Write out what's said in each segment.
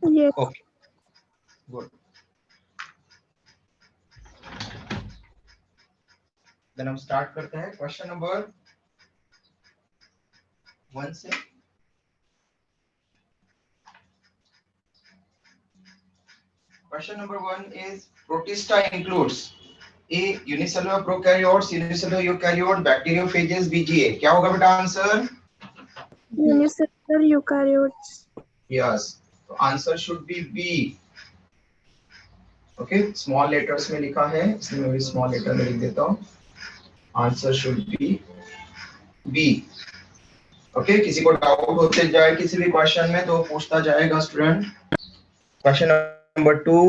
Yes. Okay good. Then हम start करते हैं क्वेश्चन नंबर 1 से। Question number 1 is Protista includes A. Unicellular prokaryotes, unicellular eukaryote, bacteriophages, BGA. क्या होगा बेटा आंसर? Unicellular eukaryotes. Yes. तो answer should be B. Okay small letters में लिखा है इसलिए मैं भी स्मॉल लेटर में लिख देता हूँ। Answer should be B. Okay किसी को डाउट होते जाए किसी भी क्वेश्चन में तो पूछता जाएगा student. Question number 2,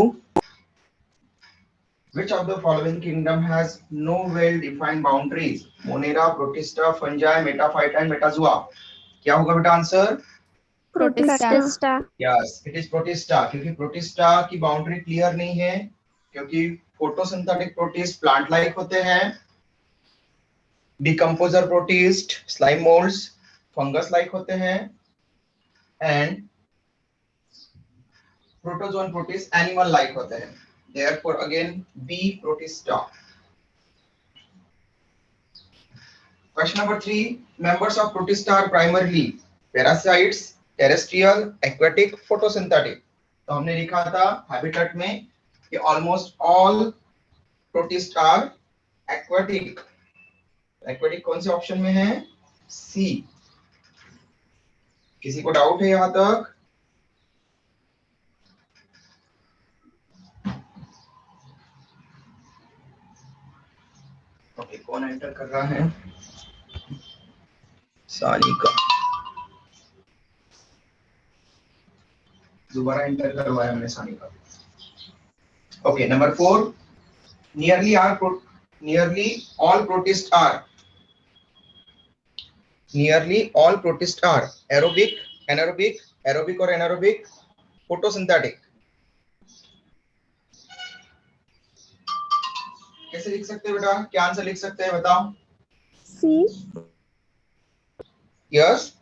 which of the following kingdom has no well defined boundaries? Monera, Protista, fungi, metaphyta and metazoa. क्या होगा बेटा answer? Protista. Yes it is protista, क्योंकि प्रोटिस्टा की बाउंड्री क्लियर नहीं है, क्योंकि फोटोसिंथेटिक प्रोटिस्ट प्लांट लाइक होते हैं, decomposer protist slime moulds fungus like होते हैं, and protozoan protist animal like होते हैं। Therefore again B protista. Question number 3, members of protista are primarily parasites, terrestrial, aquatic, photosynthetic. तो हमने लिखा था हैबिटेट में कि almost all protist are aquatic. Aquatic कौन से ऑप्शन में है? सी। किसी को डाउट है यहां तक? ओके कौन एंटर कर रहा है? सानिका दोबारा एंटर करवाया हमने Sanika. Okay number 4, nearly all protists are aerobic, anaerobic और anaerobic, photosynthetic। कैसे लिख सकते हैं बेटा? क्या आंसर लिख सकते हैं बताओ? C. यस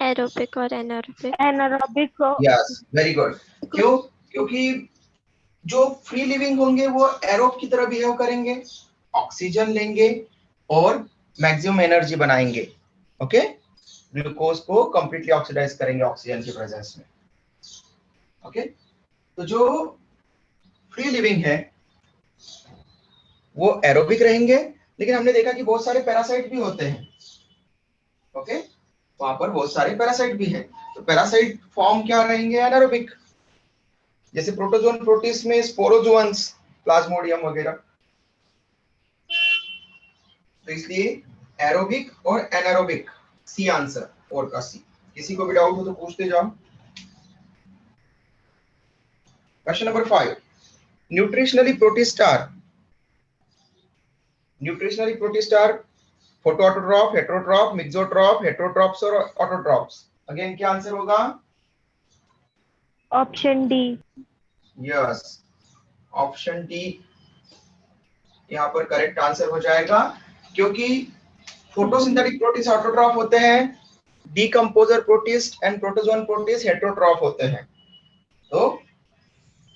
एरोबिक और anaerobic. Anaerobic. Yes very good. क्यों? क्योंकि जो फ्री लिविंग होंगे वो एरोब की तरह बिहेव करेंगे, ऑक्सीजन लेंगे और मैक्सिमम एनर्जी बनाएंगे। ओके ग्लूकोज को कंप्लीटली ऑक्सीडाइज करेंगे ऑक्सीजन की प्रेजेंस में। ओके तो जो फ्री लिविंग है वो एरोबिक रहेंगे, लेकिन हमने देखा कि बहुत सारे पैरासाइट भी होते हैं। ओके वहां पर बहुत सारे पैरासाइट भी हैं, तो पैरासाइट फॉर्म क्या रहेंगे? एनारोबिक। जैसे प्रोटोजोन प्रोटिस्ट में स्पोरोजोअन्स, प्लाज्मोडियम वगैरह। तो इसलिए एरोबिक और एनारोबिक, सी आंसर, और का सी। किसी को भी डाउट हो तो पूछते जाओ। Question number 5, nutritionally protist are photoautotroph, heterotroph, mixotroph, heterotrophs और ऑटोट्रॉप्स। अगेन क्या आंसर होगा? Option D. Yes option D यहाँ पर करेक्ट आंसर हो जाएगा, क्योंकि फोटोसिंथेटिक प्रोटिस्ट ऑटोट्रॉफ होते हैं, decomposer protist and protozoan protist heterotroph होते हैं। तो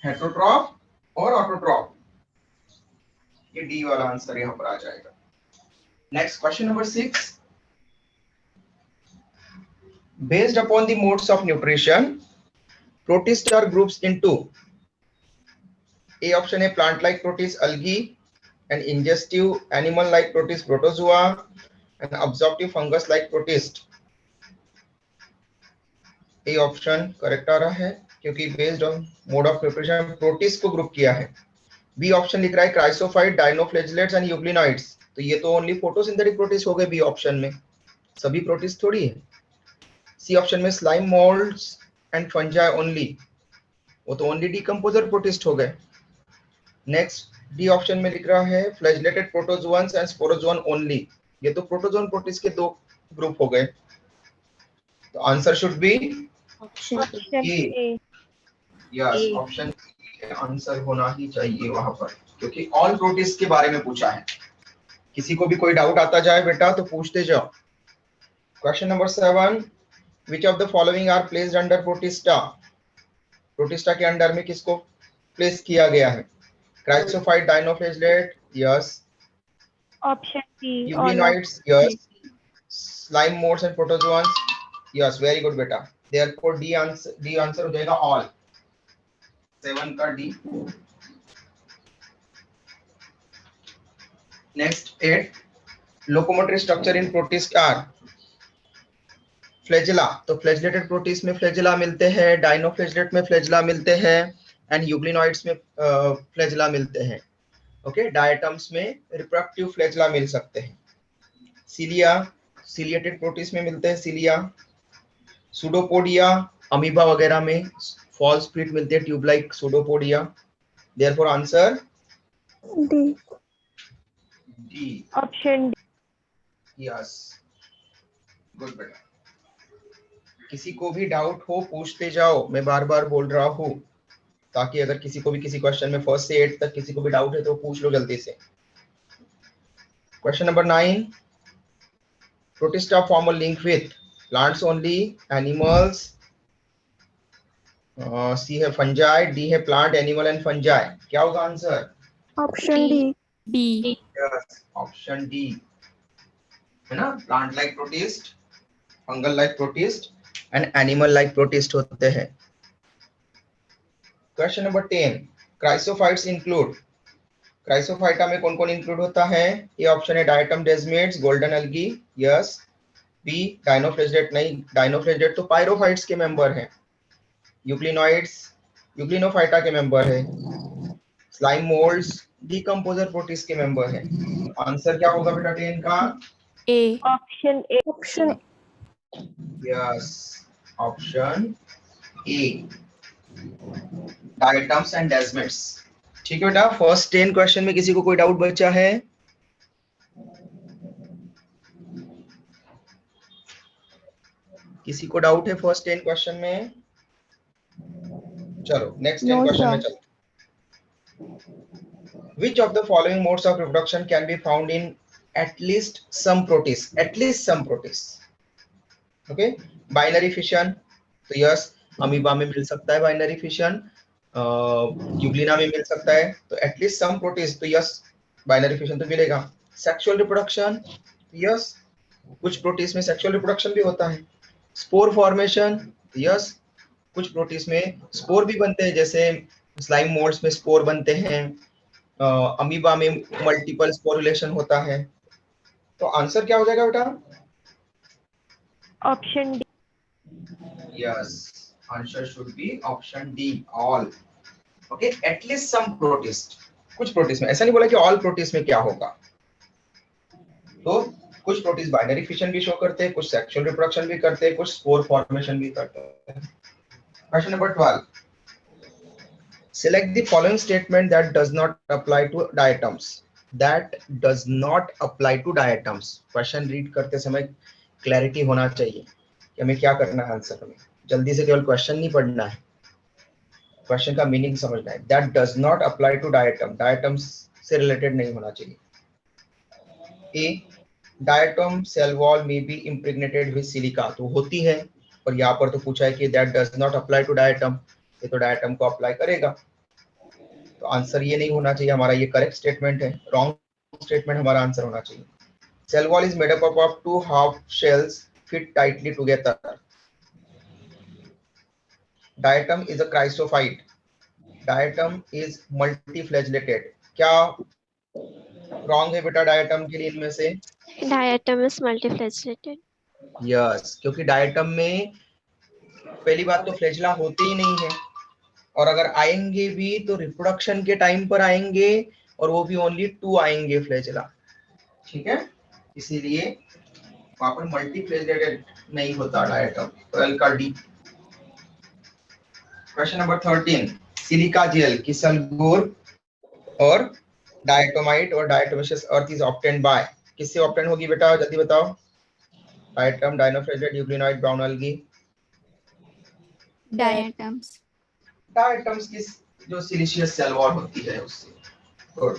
हेटेरोट्रॉफ और ऑटोट्रॉफ, ये डी वाला आंसर यहाँ पर आ जाएगा। Next question number 6, based upon the modes of nutrition, protists are grouped into A option है plant like protist algae, and ingestive animal like protist protozoa, and absorptive fungus like protist। A option correct आ रहा है क्योंकि based on mode of nutrition protist को group किया है। B option लिख रहा है क्राइसोफाइट, डायनोफ्लैजेलेट्स एंड यूग्लिनॉइड्स, तो ये तो ओनली फोटोसिंथेटिक प्रोटिस्ट हो गए बी ऑप्शन में, सभी प्रोटिस्ट थोड़ी है। सी ऑप्शन में slime moulds and fungi only, वो तो ओनली डिकम्पोजर प्रोटिस्ट हो गए। नेक्स्ट डी ऑप्शन में लिख रहा है फ्लैजेलेटेड प्रोटोजोअन्स एंड स्पोरोजोअन ओनली, ये तो प्रोटोजोन प्रोटिस्ट के दो ग्रुप हो गए। तो answer should B Option A. A. Yes option answer होना ही चाहिए वहां पर, क्योंकि ऑल प्रोटिस्ट के बारे में पूछा है। किसी को भी कोई डाउट आता जाए बेटा तो पूछते जाओ। Question number 7, which of the following are placed under protista? Protista के अंडर में किसको प्लेस किया गया है? Chrysophyte, dinoflagellate, yes. Option D. All of euglenoids, yes. Slime moulds and protozoans, yes. Very good बेटा. देयरफॉर डी आंसर हो जाएगा all. 7 का D. Next 8. Locomotory structure in protist are flagella. तो फ्लैजिलेटेड प्रोटिस्ट में flagella मिलते हैं, डाइनोफ्लैजिलेट में flagella मिलते हैं एंड यूग्लिनॉइड्स में फ्लैजेला मिलते हैं. ओके, डायटम्स में रिप्रोडक्टिव फ्लैजेला मिल सकते हैं. सिलिया, सिलिएटेड प्रोटिस्ट में मिलते हैं सिलिया. सूडोपोडिया, अमीबा वगैरह में फॉल स्प्लिट मिलते हैं, tube like pseudopodia. Therefore answer D. D. Option D. Yes, good बेटा. किसी को भी डाउट हो पूछते जाओ, मैं बार बार बोल रहा हूँ, ताकि अगर किसी को भी किसी क्वेश्चन में 1st से 8 तक किसी को भी डाउट है तो पूछ लो जल्दी से. Question number 9. Protista form a link with plants only, animals. C है फंजाई, डी है प्लांट, एनिमल एंड फंजाई. क्या होगा answer? Option D. B. Yes, option D है ना. Plant like protist, fungal like protist and animal like protist होते हैं. Question number 10. Chrysophytes include. Chrysophyta में कौन कौन इंक्लूड होता है? ये ऑप्शन है diatom, desmids, golden algae, yes. B dinoflagellate, नहीं, डाइनोफ्लेजेलेट तो पायरोफाइट्स के मेंबर हैं. यूग्लिनॉइड्स यूग्लिनोफाइटा के मेंबर है. स्लाइम मोल्ड्स डिकम्पोजर प्रोटिस्ट के मेंबर हैं. आंसर क्या होगा बेटा 10 का? A. Option A. Option yes, option A, diatoms and desmids. ठीक है बेटा. फर्स्ट 10 क्वेश्चन में किसी को कोई डाउट बचा है? किसी को डाउट है फर्स्ट 10 क्वेश्चन में? चलो नेक्स्ट 10 No, क्वेश्चन में sir. चलते. Which of the following modes of reproduction can be found in at least some protists? At least some protists. Okay, binary fission. तो यस, अमीबा में मिल सकता है binary fission, Euglena में मिल सकता है. तो एटलीस्ट सम प्रोटिस्ट, तो यस बाइनरी फिशन तो मिलेगा. सेक्सुअल रिप्रोडक्शन, यस, कुछ प्रोटिस्ट में सेक्सुअल रिप्रोडक्शन भी होता है. स्पोर फॉर्मेशन, यस, कुछ प्रोटिस्ट में स्पोर भी बनते हैं, जैसे स्लाइम मोल्ड्स में स्पोर बनते हैं. अमीबा में मल्टीपल स्पोरुलेशन होता है. तो आंसर क्या हो जाएगा बेटा? Option D. Yes, answer should be option D, all. Okay, at least some protist. कुछ प्रोटिस्ट में, ऐसा नहीं बोला कि ऑल प्रोटिस्ट में क्या होगा. तो कुछ प्रोटिस्ट बाइनरी फिशन भी शो करते हैं, कुछ सेक्सुअल रिप्रोडक्शन भी करते हैं, कुछ स्पोर फॉर्मेशन भी करते हैं. Question number 12. Select the following statement that does not apply to diatoms. That does not apply to diatoms. Question read करते समय क्लैरिटी होना चाहिए कि हमें क्या करना है आंसर में. जल्दी से केवल क्वेश्चन नहीं पढ़ना है, क्वेश्चन का मीनिंग समझना है. That does not apply to diatom, diatoms से रिलेटेड नहीं होना चाहिए. ए, डायटम सेल वॉल में बी इम्प्रेग्नेटेड विद सिलिका, तो होती है, और यहाँ पर तो पूछा है कि that does not apply to diatom, ये तो डायटम को अप्लाई करेगा. तो आंसर ये नहीं होना चाहिए हमारा, ये करेक्ट स्टेटमेंट है. रॉन्ग स्टेटमेंट हमारा आंसर होना चाहिए. Cell wall is made up of 2 half shells fit tightly together. Diatom is a chrysophyte. Diatom is multiflagellated. क्या wrong है बेटा डायटम के लिए इनमें से? Diatom is multiflagellated. यस, क्योंकि डायटम में पहली बात तो फ्लैजिला होते ही नहीं है, और अगर आएंगे भी तो रिप्रोडक्शन के टाइम पर आएंगे, और वो भी ओनली 2 आएंगे फ्लैजिला. ठीक है, इसीलिए वहां पर मल्टीफ्लैजिलेटेड नहीं होता डायटम. 12 का D. Question number 13. Silica gel की सल्फर और डायटोमाइट और diatomaceous earth is obtained by, किससे ऑब्टेन होगी बेटा, जल्दी बताओ. Diatom, dinoflagellate, euglenoid, brown algae. Diatoms. Diatoms की जो सिलिशियस सेल वॉल होती है उससे. गुड.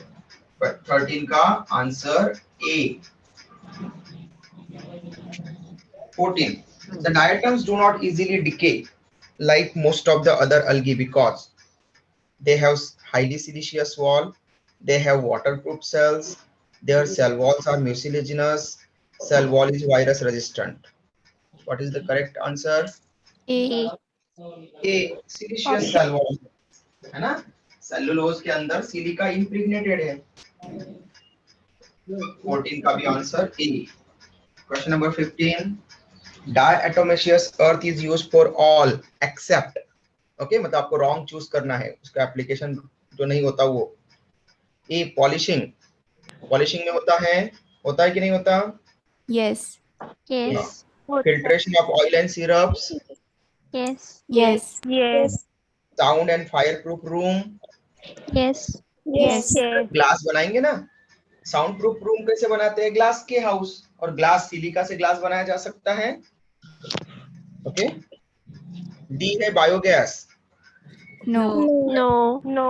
13 का answer A. 14. The diatoms do not easily decay like most of the other algae because they have highly siliceous wall, they have waterproof cells, their cell walls are mucilaginous, cell wall is virus resistant. What is the correct answer? A. A. Siliceous cell wall, है ना? Cellulose के अंदर silica impregnated है। 14 का भी answer A. Question number 15, diatomaceous earth is used for all except, okay मतलब आपको wrong choose करना है, उसका एप्लीकेशन जो नहीं होता वो। ए पॉलिशिंग, पॉलिशिंग में होता है कि नहीं होता? Yes. Yes. Filtration of oil and syrups, Yes. Yes. Yes. Sound and fire proof room, Yes. Yes. Yes. Yes. Glass बनाएंगे ना, साउंड प्रूफ रूम कैसे बनाते हैं? ग्लास के हाउस, और ग्लास सिलिका से ग्लास बनाया जा सकता है। ओके। डी है बायोगैस, No. No. No.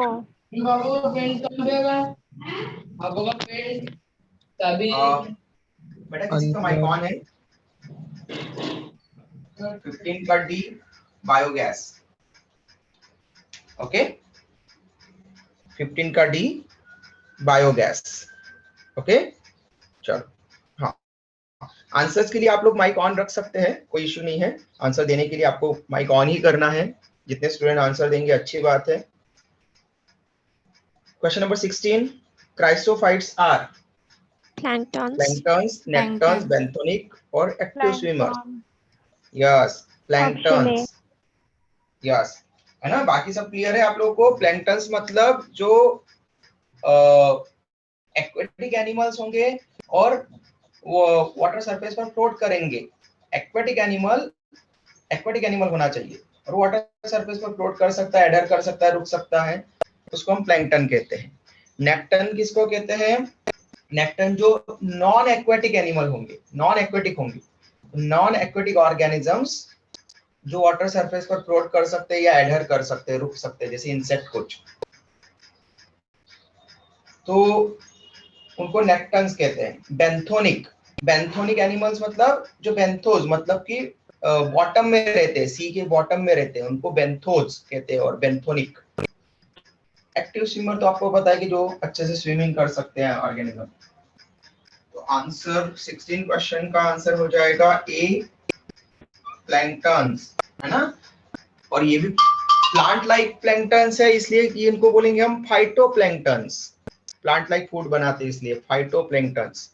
बेटा किसी का माइक ऑन है? 15 का डी बायोगैस, ओके 15 का डी बायोगैस, ओके चलो। हाँ, आंसर्स के लिए आप लोग माइक ऑन रख सकते हैं, कोई इश्यू नहीं है। आंसर देने के लिए आपको माइक ऑन ही करना है। जितने स्टूडेंट आंसर देंगे अच्छी बात है। Question number 16, chrysophytes are Planktons. Planktons, nektons, Plankton. Benthonic और active swimmers. Plankton. Yes Option planktons, yes है ना। बाकी सब क्लियर है आप लोगों को? प्लैंक्टन्स मतलब जो एक्वेटिक एनिमल्स होंगे और वो वाटर सरफेस पर फ्लोट करेंगे। एक्वेटिक एनिमल होना चाहिए और वाटर सरफेस पर फ्लोट कर सकता है, एडर कर सकता है, रुक सकता है, उसको हम प्लैंक्टन कहते हैं। नेक्टन किसको कहते हैं? नेक्टन जो नॉन एक्वेटिक एनिमल होंगे, नॉन एक्वेटिक ऑर्गेनिजम्स जो वाटर सरफेस पर फ्लोट कर सकते हैं या एडर कर सकते हैं, रुक सकते हैं, जैसे इंसेक्ट कुछ, तो उनको नेक्टन्स कहते हैं। बेंथोनिक एनिमल्स मतलब जो बेंथोज मतलब कि बॉटम में रहते हैं, सी के बॉटम में रहते हैं, उनको बेंथोज कहते हैं। और बेंथोनिक एक्टिव स्विमर तो आपको पता है कि जो अच्छे से स्विमिंग कर सकते हैं ऑर्गेनिज्म। तो आंसर 16 क्वेश्चन का आंसर हो जाएगा ए प्लैंक्टन्स, है ना। और ये भी प्लांट लाइक प्लैंक्टन्स है, इसलिए ये इनको बोलेंगे हम फाइटोप्लैंक्टन्स। प्लांट लाइक फूड बनाते हैं इसलिए फाइटोप्लैंक्टन्स।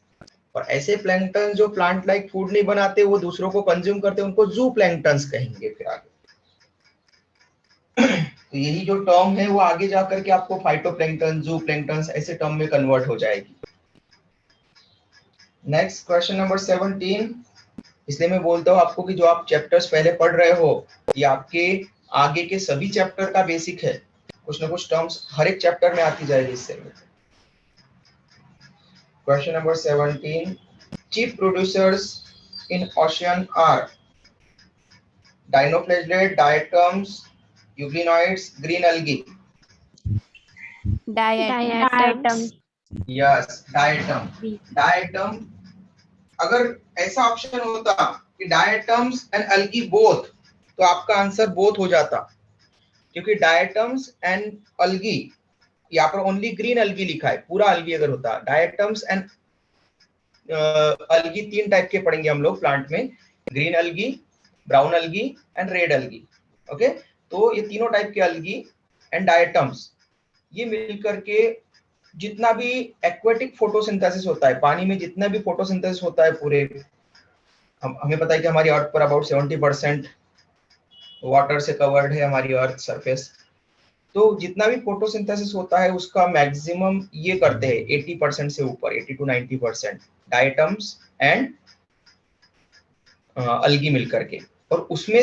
और ऐसे प्लैंक्टन जो प्लांट लाइक फूड नहीं बनाते, वो दूसरों को कंज्यूम करते हैं, उनको जू प्लैंक्टन्स कहेंगे फिर आगे। तो यही जो टर्म है वो आगे जाकर के आपको फाइटोप्लैंक्टन, जू प्लैंक्टन्स ऐसे टर्म में कन्वर्ट हो जाएगी। नेक्स्ट क्वेश्चन नंबर 17, इसलिए मैं बोलता हूँ आपको कि जो आप चैप्टर्स पहले पढ़ रहे हो ये आपके आगे के सभी चैप्टर का बेसिक है। कुछ ना कुछ टर्म्स हर एक चैप्टर में आती जाएगी इससे। Question number 17, chief producers in ocean are dinoflagellate, diatoms, euglenoids, green algae. Diatoms. Yes, diatom। अगर ऐसा ऑप्शन होता कि डायटम्स एंड अल्गी बोथ, तो आपका आंसर बोथ हो जाता, क्योंकि डायटम्स एंड अल्गी, यहाँ पर ओनली ग्रीन अल्गी लिखा है। पूरा अल्गी अगर होता, डायटम्स एंड अल्गी 3 टाइप के पढ़ेंगे हम लोग प्लांट में, green algae, brown algae and red algae. Okay, तो ये तीनों टाइप के अल्गी एंड डायटम्स, ये मिलकर के जितना भी एक्वेटिक फोटोसिंथेसिस होता है, पानी में जितना भी फोटोसिंथेसिस होता है पूरे, हमें पता है कि हमारी अर्थ पर अबाउट 70% वाटर से कवर्ड है हमारी अर्थ सरफेस। तो जितना भी फोटोसिंथेसिस होता है उसका मैक्सिमम ये करते हैं 80% से ऊपर, 80 to 90% डायटम्स एंड अल्गी मिलकर के। और उसमें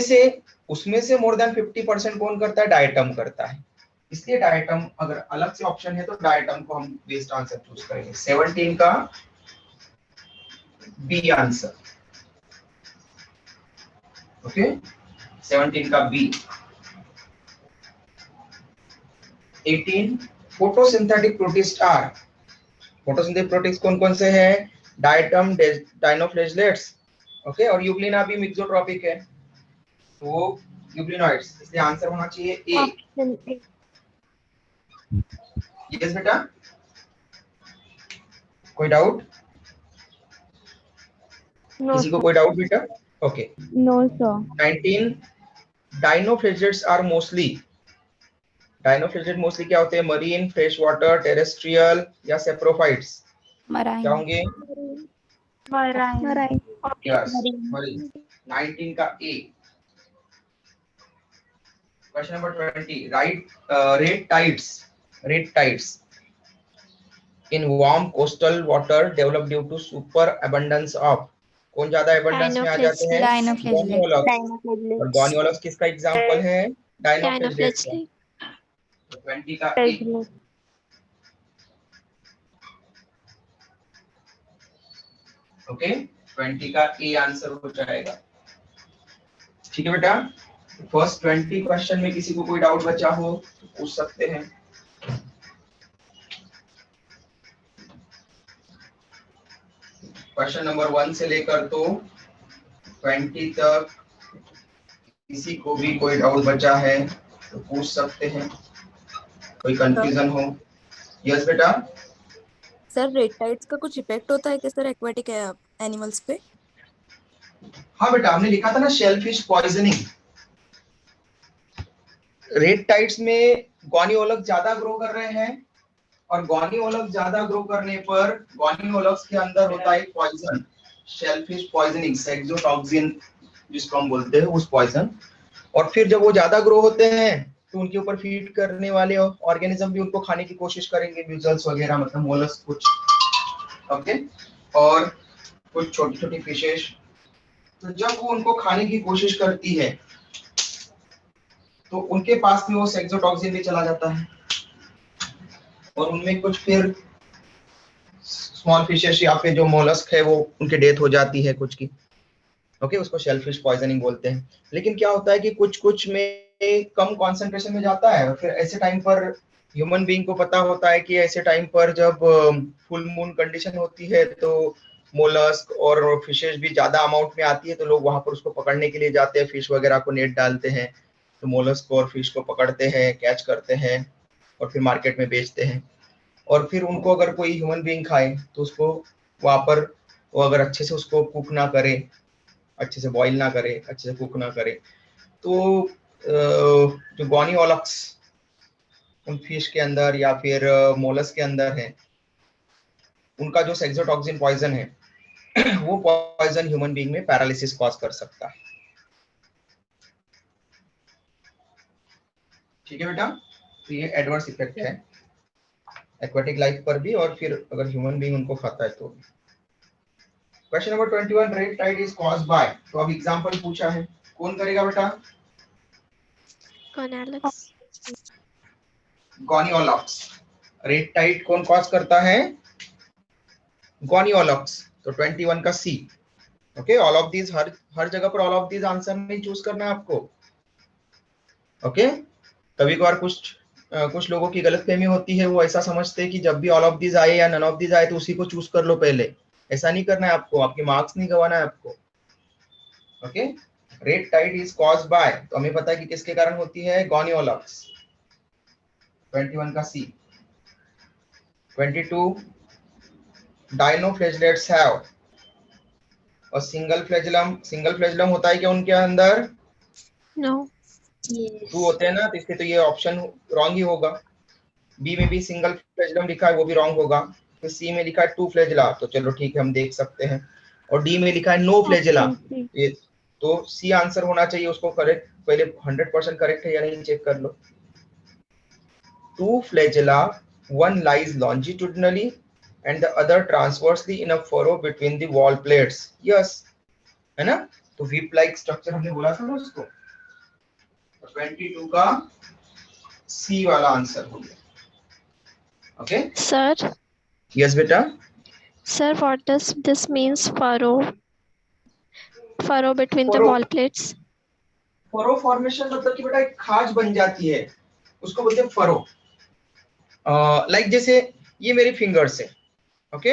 से मोर देन 50% कौन करता है? डायटम करता है। इसलिए डायटम अगर अलग से ऑप्शन है तो डायटम को हम बेस्ट आंसर चूज करेंगे। 17 का बी आंसर, ओके 17 का B. 18, photosynthetic protist are, photosynthetic protist कौन कौन से हैं? डायटम, डाइनोफ्लैजेलेट्स ओके, और यूग्लिना भी मिक्सोट्रॉपिक है, तो यूग्लिनॉइड्स, इसलिए आंसर होना चाहिए ए। Option A. यस बेटा, कोई डाउट? नो किसी को कोई डाउट बेटा? Okay. No sir. 19 dinoflagellates are mostly, dinoflagellate mostly क्या होते हैं? मरीन, फ्रेश वाटर, टेरेस्ट्रियल या सेप्रोफाइट्स? क्या Marine. होंगे? मराइन। Yes, marine. 19 का A. Question number 20, right, red tides in warm coastal water develop due to super abundance of, कौन ज्यादा abundance में आ जाते हैं? Dinoflagellates. Goniologs। और goniologs किसका एग्जांपल है? डाइनोफ्लेजेलेट्स का। Dinoflagellate. तो 20 का ए। ओके, 20 का ए आंसर हो जाएगा। ठीक है बेटा, फर्स्ट 20 क्वेश्चन में किसी को कोई डाउट बचा हो तो पूछ सकते हैं। क्वेश्चन नंबर 1 से लेकर तो 20 तक किसी को भी कोई डाउट बचा है तो पूछ सकते हैं, कोई कंफ्यूजन हो। यस बेटा। सर रेड टाइड्स का कुछ इफेक्ट होता है क्या सर एक्वाटिक एनिमल्स पे? हाँ बेटा, हमने लिखा था ना शेलफिश पॉइजनिंग। रेड टाइड्स में गॉनियोलग ज्यादा ग्रो कर रहे हैं, और गॉनियोलग ज्यादा ग्रो करने पर गॉनियोलग्स के अंदर होता है पॉइजन, शेलफिश पॉइजनिंग, सेक्सोटॉक्सिन जिसको हम बोलते हैं, उस पॉइजन। और फिर जब वो ज्यादा ग्रो होते हैं तो उनके ऊपर फीड करने वाले ऑर्गेनिज्म भी उनको खाने की कोशिश करेंगे, म्यूजल्स वगैरह, मतलब मोलस्क कुछ। ओके, और कुछ छोटी छोटी फिशेस। तो जब वो उनको खाने की कोशिश करती है तो उनके पास में वो सेक्सोटॉक्सिन भी चला जाता है, और उनमें कुछ फिर स्मॉल फिशेस या फिर जो मोलस्क है वो उनकी डेथ हो जाती है कुछ की। ओके, उसको शेलफिश पॉइजनिंग बोलते हैं। लेकिन क्या होता है कि कुछ कुछ में कम कॉन्सेंट्रेशन में जाता है, और फिर ऐसे टाइम पर ह्यूमन बीइंग को पता होता है कि ऐसे टाइम पर जब फुल मून कंडीशन होती है तो मोलस्क और फिशेस भी ज्यादा अमाउंट में आती है, तो लोग वहां पर उसको पकड़ने के लिए जाते हैं, फिश वगैरह को नेट डालते हैं, तो मोलस्क और फिश को पकड़ते हैं, कैच करते हैं और फिर मार्केट में बेचते हैं। और फिर उनको अगर कोई ह्यूमन बीइंग खाए तो उसको वहां पर वो अगर अच्छे से उसको कुक ना करे, अच्छे से बॉईल ना करे, अच्छे से कुक ना करे, तो जो गॉनियोलक्स उन फिश के अंदर या फिर मोलस के अंदर है, उनका जो सेक्सोटॉक्सिन पॉइजन है वो पॉइजन ह्यूमन बीइंग में पैरालिसिस कॉज कर सकता है। ठीक है बेटा, तो ये एडवर्स इफेक्ट है एक्वाटिक लाइफ पर भी, और फिर अगर ह्यूमन बीइंग उनको खाता है तो भी। Question number 21, red tide is caused by, तो अब एग्जांपल पूछा है, कौन करेगा बेटा? Gonalax. गॉनियोलक्स। रेड टाइड कौन कॉज करता है? गॉनियोलक्स। तो 21 का C. Okay, all of these, हर जगह पर ऑल ऑफ दीज आंसर नहीं चूज करना है आपको। ओके, कभी कभार कुछ लोगों की गलतफहमी होती है, वो ऐसा समझते हैं कि जब भी ऑल ऑफ दीज आए या नन ऑफ दीज आए तो उसी को चूज कर लो पहले। ऐसा नहीं करना है आपको, आपके मार्क्स नहीं गंवाना है आपको। Okay, red tide is caused by, तो हमें पता है कि किसके कारण होती है? गॉनियोलक्स। 21 का सी। 22, डाइनोफ्लेजेलेट्स हैव और सिंगल फ्लैजेलम होता है क्या उनके अंदर? No. टू होते हैं ना, तो इसलिए तो ये ऑप्शन रॉन्ग ही होगा। बी में भी सिंगल फ्लैजेलम लिखा है, वो भी रॉन्ग होगा। तो सी में लिखा है टू फ्लैजेला, तो चलो ठीक है, हम देख सकते हैं। और डी में लिखा है नो फ्लैजेला, ये तो सी आंसर होना चाहिए। उसको करेक्ट, पहले 100% करेक्ट है या नहीं चेक कर लो। Two flagella, one lies longitudinally and the other transversely in a furrow between the wall plates. Yes, है ना? तो whip like structure हमने बोला था ना उसको। 22 का सी वाला आंसर हो गया। ओके, Sir, यस बेटा। sir, what does this means? Furrow between the wall plates. Furrow formation मतलब कि बेटा एक खाज बन जाती है, उसको बोलते हैं फरो। लाइक जैसे ये मेरी फिंगर्स है, ओके,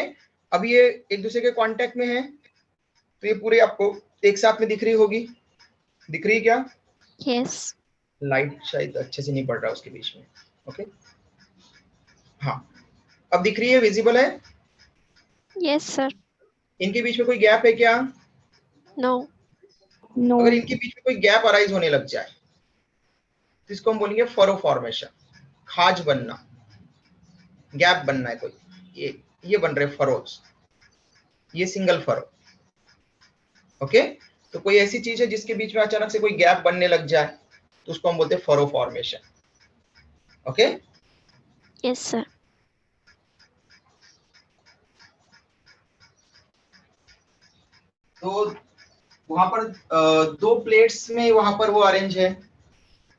अब ये एक दूसरे के कांटेक्ट में है, तो ये पूरे आपको एक साथ में दिख रही होगी, दिख रही है क्या? Yes. लाइट शायद अच्छे से नहीं पड़ रहा उसके बीच में। ओके, हाँ अब दिख रही है, विजिबल है। Yes, sir. इनके बीच में कोई गैप है क्या? No. No. अगर इनके बीच में कोई गैप अराइज होने लग जाए तो इसको हम बोलेंगे फरो फॉर्मेशन, खाज बनना, गैप बनना है कोई, ये बन रहे फरोज, ये सिंगल फरो। ओके, तो कोई ऐसी चीज है जिसके बीच में अचानक से कोई गैप बनने लग जाए तो उसको हम बोलते हैं furrow formation. Okay, Yes, sir. तो वहां पर दो प्लेट्स में वहां पर वो अरेंज है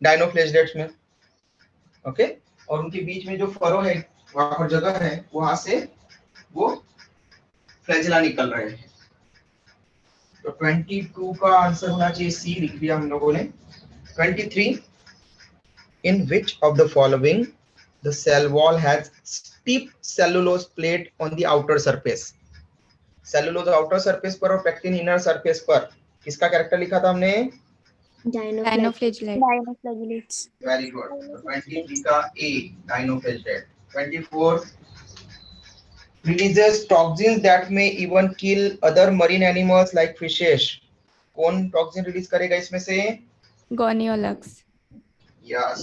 डायनोफ्लेजलेट्स में। ओके, और उनके बीच में जो फरो है, वहां पर जगह है, वहां से वो फ्लैजिला निकल रहे हैं। तो 22 का आंसर होना चाहिए सी, लिख लिया हम लोगों ने। 23, in which of the following the cell wall has steep cellulose plate on the outer surface? Cellulose outer surface पर और पेक्टिन इनर सरफेस पर किसका कैरेक्टर लिखा था हमने? Dinoflagellate. Dinoflagellates. Very good. 23 का ए, डायनोफ्लेजेलेट। 24, releases toxins that may even kill other marine animals like fishes. कौन toxin release करेगा इसमें से? Goniolax. यस,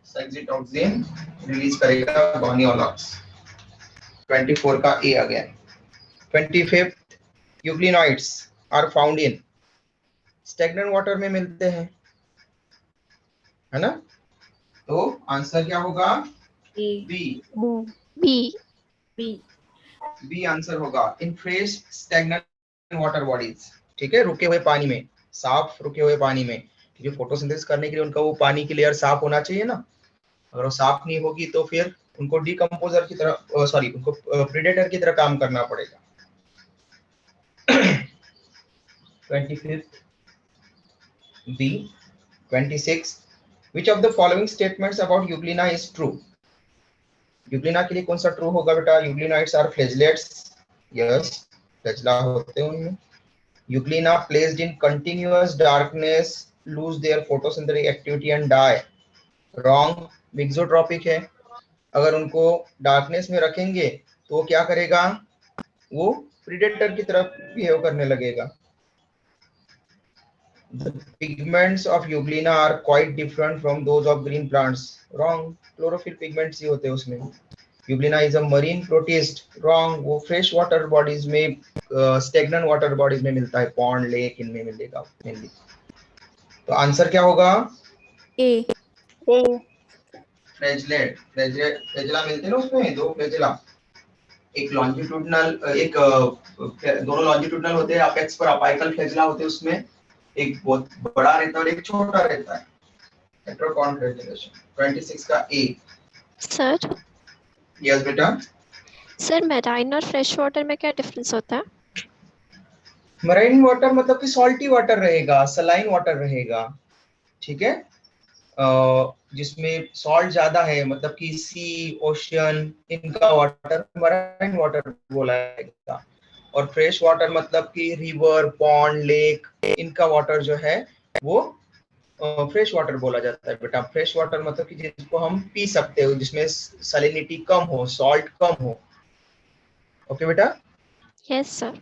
सेक्सिटॉक्सिन रिलीज करेगा गोनियोलॉक्स। 24 का A again. 25, euglenoids are found in, stagnant water में मिलते हैं, है ना? तो आंसर क्या होगा? बी। B. बी आंसर होगा, in fresh stagnant water bodies. ठीक है, रुके हुए पानी में, साफ रुके हुए पानी में, क्योंकि फोटोसिंथेसिस करने के लिए उनका वो पानी की लेयर साफ होना चाहिए ना। अगर वो साफ नहीं होगी तो फिर उनको डिकम्पोजर की तरह, सॉरी, उनको प्रेडेटर की तरह काम करना पड़ेगा। 25 B। 26, which of the following statements about Euglena is true? Euglena के लिए कौन सा ट्रू होगा बेटा? Euglenoids are flagellates, yes, flagella होते हैं उनमें। Euglena placed in continuous darkness lose their photosynthetic activity and die, wrong, mixotrophic है। अगर उनको डार्कनेस में रखेंगे तो वो क्या करेगा? वो प्रीडेटर की तरफ बिहेव करने लगेगा। The pigments of Euglena are quite different from those of green plants. Wrong. Chlorophyll pigments ही होते हैं उसमें। Euglena is a marine protist. Wrong. वो fresh water bodies में, stagnant water bodies में मिलता है, pond, lake इनमें मिलेगा mainly। तो आंसर क्या होगा? A. फ्लैजिलेट, फ्लैजिला मिलते हैं ना उसमें, दो फ्लैजिला, एक लॉन्जिट्यूडनल, एक दोनों लॉन्जिट्यूडनल होते हैं, अपेक्स पर अपाइकल फ्लैजिला होते हैं उसमें, एक बहुत बड़ा रहता है और एक छोटा रहता है, हेटेरोकॉन्फ्लैजिलेशन। 26 का ए। Sir. यस बेटा। Sir, marine और fresh water में क्या difference होता है? मरीन वाटर मतलब कि सॉल्टी वाटर रहेगा, सलाइन वाटर रहेगा, ठीक है, जिसमें सॉल्ट ज्यादा है, मतलब कि सी, ओशियन, इनका वाटर मरीन वाटर बोला जाएगा। और फ्रेश वाटर मतलब कि रिवर, पॉन्ड, लेक, इनका वाटर जो है वो फ्रेश वाटर बोला जाता है बेटा। फ्रेश वाटर मतलब कि जिसको हम पी सकते हो, जिसमें सैलिनिटी कम हो, सॉल्ट कम हो। ओके बेटा। Yes, sir.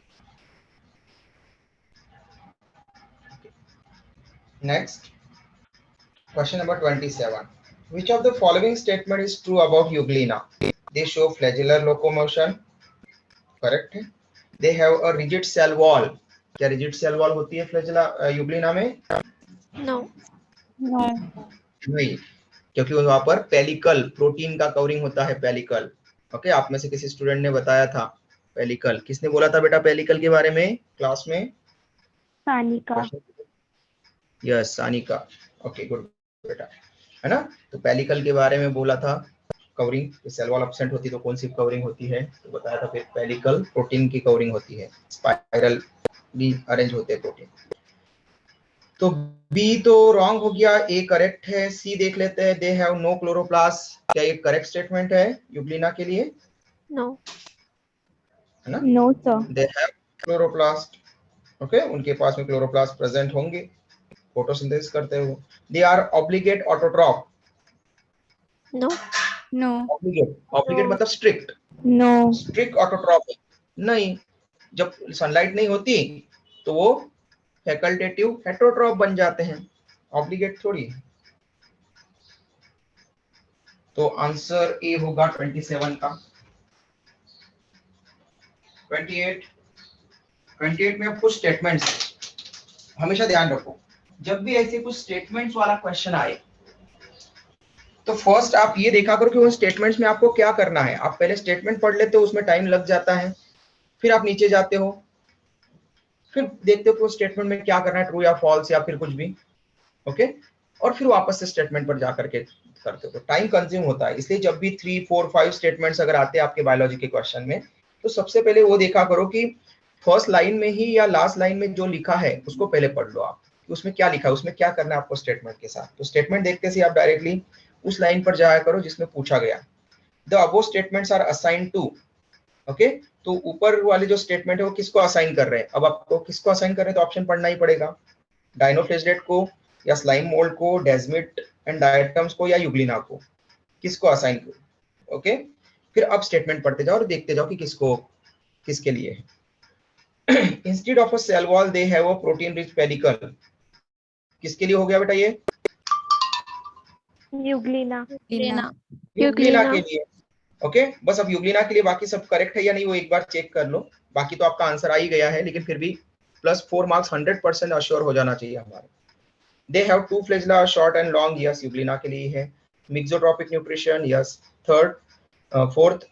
Next question number 27, which of the following statement is true about Euglena? They show flagellar locomotion, correct है। They have a rigid cell wall, क्या rigid cell wall होती है flagella Euglena में? No. नहीं, क्योंकि वहां पर pellicle protein का कवरिंग होता है, पेलिकल। ओके, आप में से किसी स्टूडेंट ने बताया था पेलिकल। किसने बोला था बेटा पेलिकल के बारे में क्लास में? Sanika. Yes, Sanika. Okay, good बेटा, है ना? तो पेलिकल के बारे में बोला था, कवरिंग, सेल वॉल एब्सेंट होती तो कौन सी कवरिंग होती है, तो बताया था फिर पेलिकल प्रोटीन की कवरिंग होती है, स्पाइरल भी अरेंज होते हैं प्रोटीन। तो बी तो रॉन्ग हो गया, ए करेक्ट है। सी देख लेते हैं, दे हैव नो क्लोरोप्लास्ट, क्या ये करेक्ट स्टेटमेंट है यूग्लिना के लिए? No. है ना? No sir. They have chloroplast. Okay उनके पास में क्लोरोप्लास्ट प्रेजेंट होंगे फोटोसिंथेसिस करते हुए। They are obligate autotroph. No. No. Obligate मतलब स्ट्रिक्ट। No. स्ट्रिक्ट ऑटोट्रॉप नहीं, जब सनलाइट नहीं होती तो वो फैकल्टेटिव हेटरोट्रॉप बन जाते हैं, ऑब्लिगेट थोड़ी है। तो आंसर ए होगा 27 का। 28 में अब कुछ स्टेटमेंट्स हमेशा ध्यान रखो, जब भी ऐसे कुछ स्टेटमेंट्स वाला क्वेश्चन आए तो फर्स्ट आप ये देखा करो कि उन स्टेटमेंट्स में आपको क्या करना है। आप पहले स्टेटमेंट पढ़ लेते हो, उसमें टाइम लग जाता है, फिर आप नीचे जाते हो, फिर देखते हो कि उस स्टेटमेंट में क्या करना है, ट्रू या फॉल्स या फिर कुछ भी। ओके, और फिर वापस से स्टेटमेंट पर जाकर के करते हो, तो टाइम कंज्यूम होता है। इसलिए जब भी 3, 4, 5 स्टेटमेंट्स अगर आते हैं आपके बायोलॉजी के क्वेश्चन में, तो सबसे पहले वो देखा करो कि फर्स्ट लाइन में ही या लास्ट लाइन में जो लिखा है उसको पहले पढ़ लो आप, कि उसमें क्या लिखा है, उसमें क्या करना है आपको स्टेटमेंट के साथ। तो स्टेटमेंट देखते से आप डायरेक्टली उस लाइन पर जाया करो जिसमें पूछा गया। The above statements are assigned to. Okay, तो ऊपर वाले जो स्टेटमेंट है वो किसको असाइन कर रहे हैं। अब आपको किसको असाइन कर रहे हैं तो ऑप्शन पढ़ना ही पड़ेगा, डायनोफ्लेजलेट को या स्लाइम मोल्ड को, डेस्मिड एंड डायटम्स को या यूग्लिना को, किसको असाइन करो। ओके, फिर अब स्टेटमेंट पढ़ते जाओ और देखते जाओ कि किसको किसके लिए है। Instead of a cell wall they have a protein rich pedicle, किसके लिए हो गया बेटा ये? यूग्लिना। Lina. Euglena Euglena. के लिए। ओके, बस अब यूग्लिना के लिए बाकी सब करेक्ट है या नहीं वो एक बार चेक कर लो। बाकी तो आपका आंसर आ ही गया है, लेकिन फिर भी +4 मार्क्स 100% अश्योर हो जाना चाहिए हमारा। They have two flagella, short and long. Yes, Euglena के लिए है। Mixotropic nutrition. Yes. Fourth,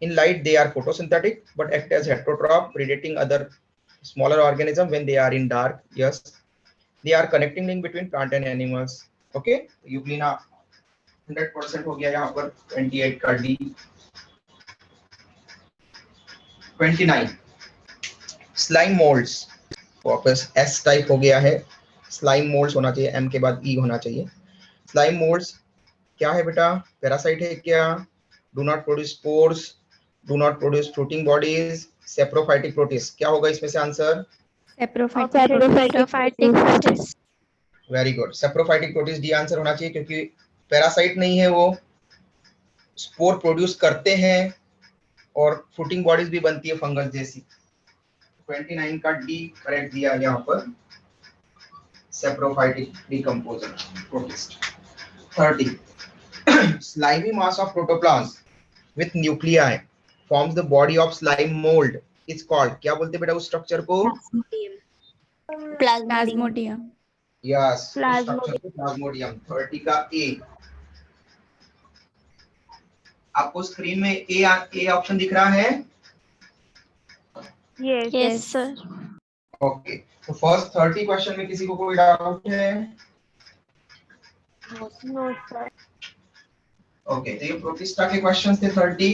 in light they are photosynthetic but act as heterotroph, predating other smaller organisms when they are in dark. Yes. They are connecting link between plant and animals. Okay. Euglena 100% हो गया यहाँ पर। 28 का D। 29, slime moulds, वापस S type हो गया है। Slime moulds होना चाहिए, M के बाद E होना चाहिए। स्लाइम मोल्ड्स क्या है बेटा? पैरासाइट है क्या? Do not produce spores, do not produce fruiting bodies, saprophytic protist. क्या होगा इसमें से answer? Saprophytic. Saprophytic protists. Very good, saprophytic protist D answer होना चाहिए, क्योंकि पैरासाइट नहीं है, वो स्पोर प्रोड्यूस करते हैं और फ्रूटिंग बॉडीज भी बनती है फंगस जैसी। 29 का डी करेक्ट दिया यहाँ पर, saprophytic decomposer protist. 30, slimy mass of protoplasm with nuclei forms the body of slime mold is called, क्या बोलते हैं बेटा उस स्ट्रक्चर को? Plasmodium. यस, स्ट्रक्चर को प्लाज्मोडियम। 30 का ए। आपको स्क्रीन में ए ऑप्शन दिख रहा है? Yes, sir. ओके, तो फर्स्ट 30 क्वेश्चन में किसी को कोई डाउट है? No sir. ओके, तो ये प्रोटिस्टा के क्वेश्चंस थे 30।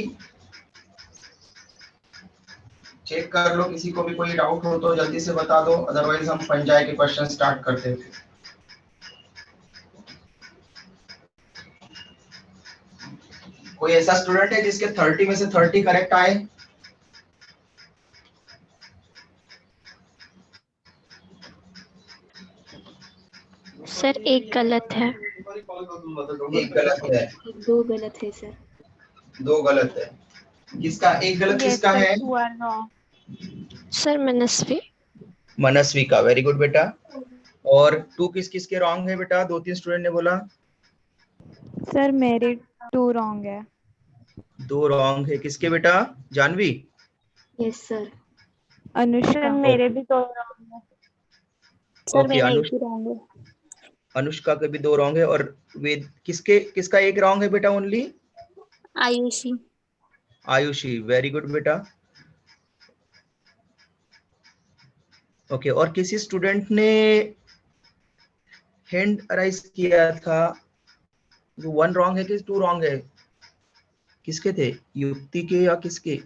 चेक कर लो, किसी को भी कोई डाउट हो तो जल्दी से बता दो, अदरवाइज हम फंजाई के क्वेश्चन स्टार्ट करते हैं। कोई ऐसा स्टूडेंट है जिसके 30 में से 30 करेक्ट आए? सर एक गलत है। एक गलत है, दो गलत है सर। दो गलत है। किसका एक गलत? किसका है? सर मनस्वी। मनस्वी का, वेरी गुड बेटा। और 2 किस किस के रॉन्ग है बेटा? 2-3 स्टूडेंट ने बोला। Sir, मेरे 2 wrong है। 2 रॉन्ग है, किसके बेटा? जानवी? Yes sir. अनुष्का। मेरे भी 2 रॉन्ग है। सर ओके, मेरा एक ही रॉन्ग है। अनुष्का के भी 2 रॉन्ग है। और वेद किसका एक रॉन्ग है बेटा? Only Ayushi. Ayushi, very good बेटा। ओके, और किसी स्टूडेंट ने हैंड राइज किया था, जो 1 रॉन्ग है कि 2 रॉन्ग है? किसके थे? युक्ति के या किसके?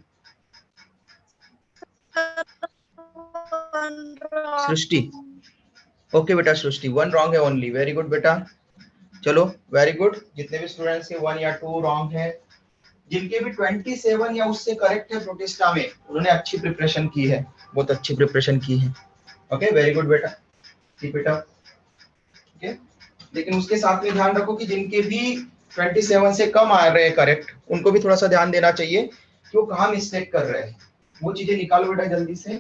सृष्टि। ओके बेटा, सृष्टि 1 रॉन्ग है ओनली, वेरी गुड बेटा। चलो वेरी गुड, जितने भी स्टूडेंट्स के 1 या 2 रॉन्ग है जिनके भी 27 या उससे करेक्ट है प्रोटिस्टा में, उन्होंने अच्छी प्रिपरेशन की है, बहुत अच्छी प्रिपरेशन की है। ओके, वेरी गुड बेटा, कीप इट अप। ओके, लेकिन उसके साथ में ध्यान रखो कि जिनके भी 27 से कम आ रहे हैं करेक्ट, उनको भी थोड़ा सा ध्यान देना चाहिए कि वो कहाँ मिस्टेक कर रहे हैं। वो चीजें निकालो बेटा जल्दी से,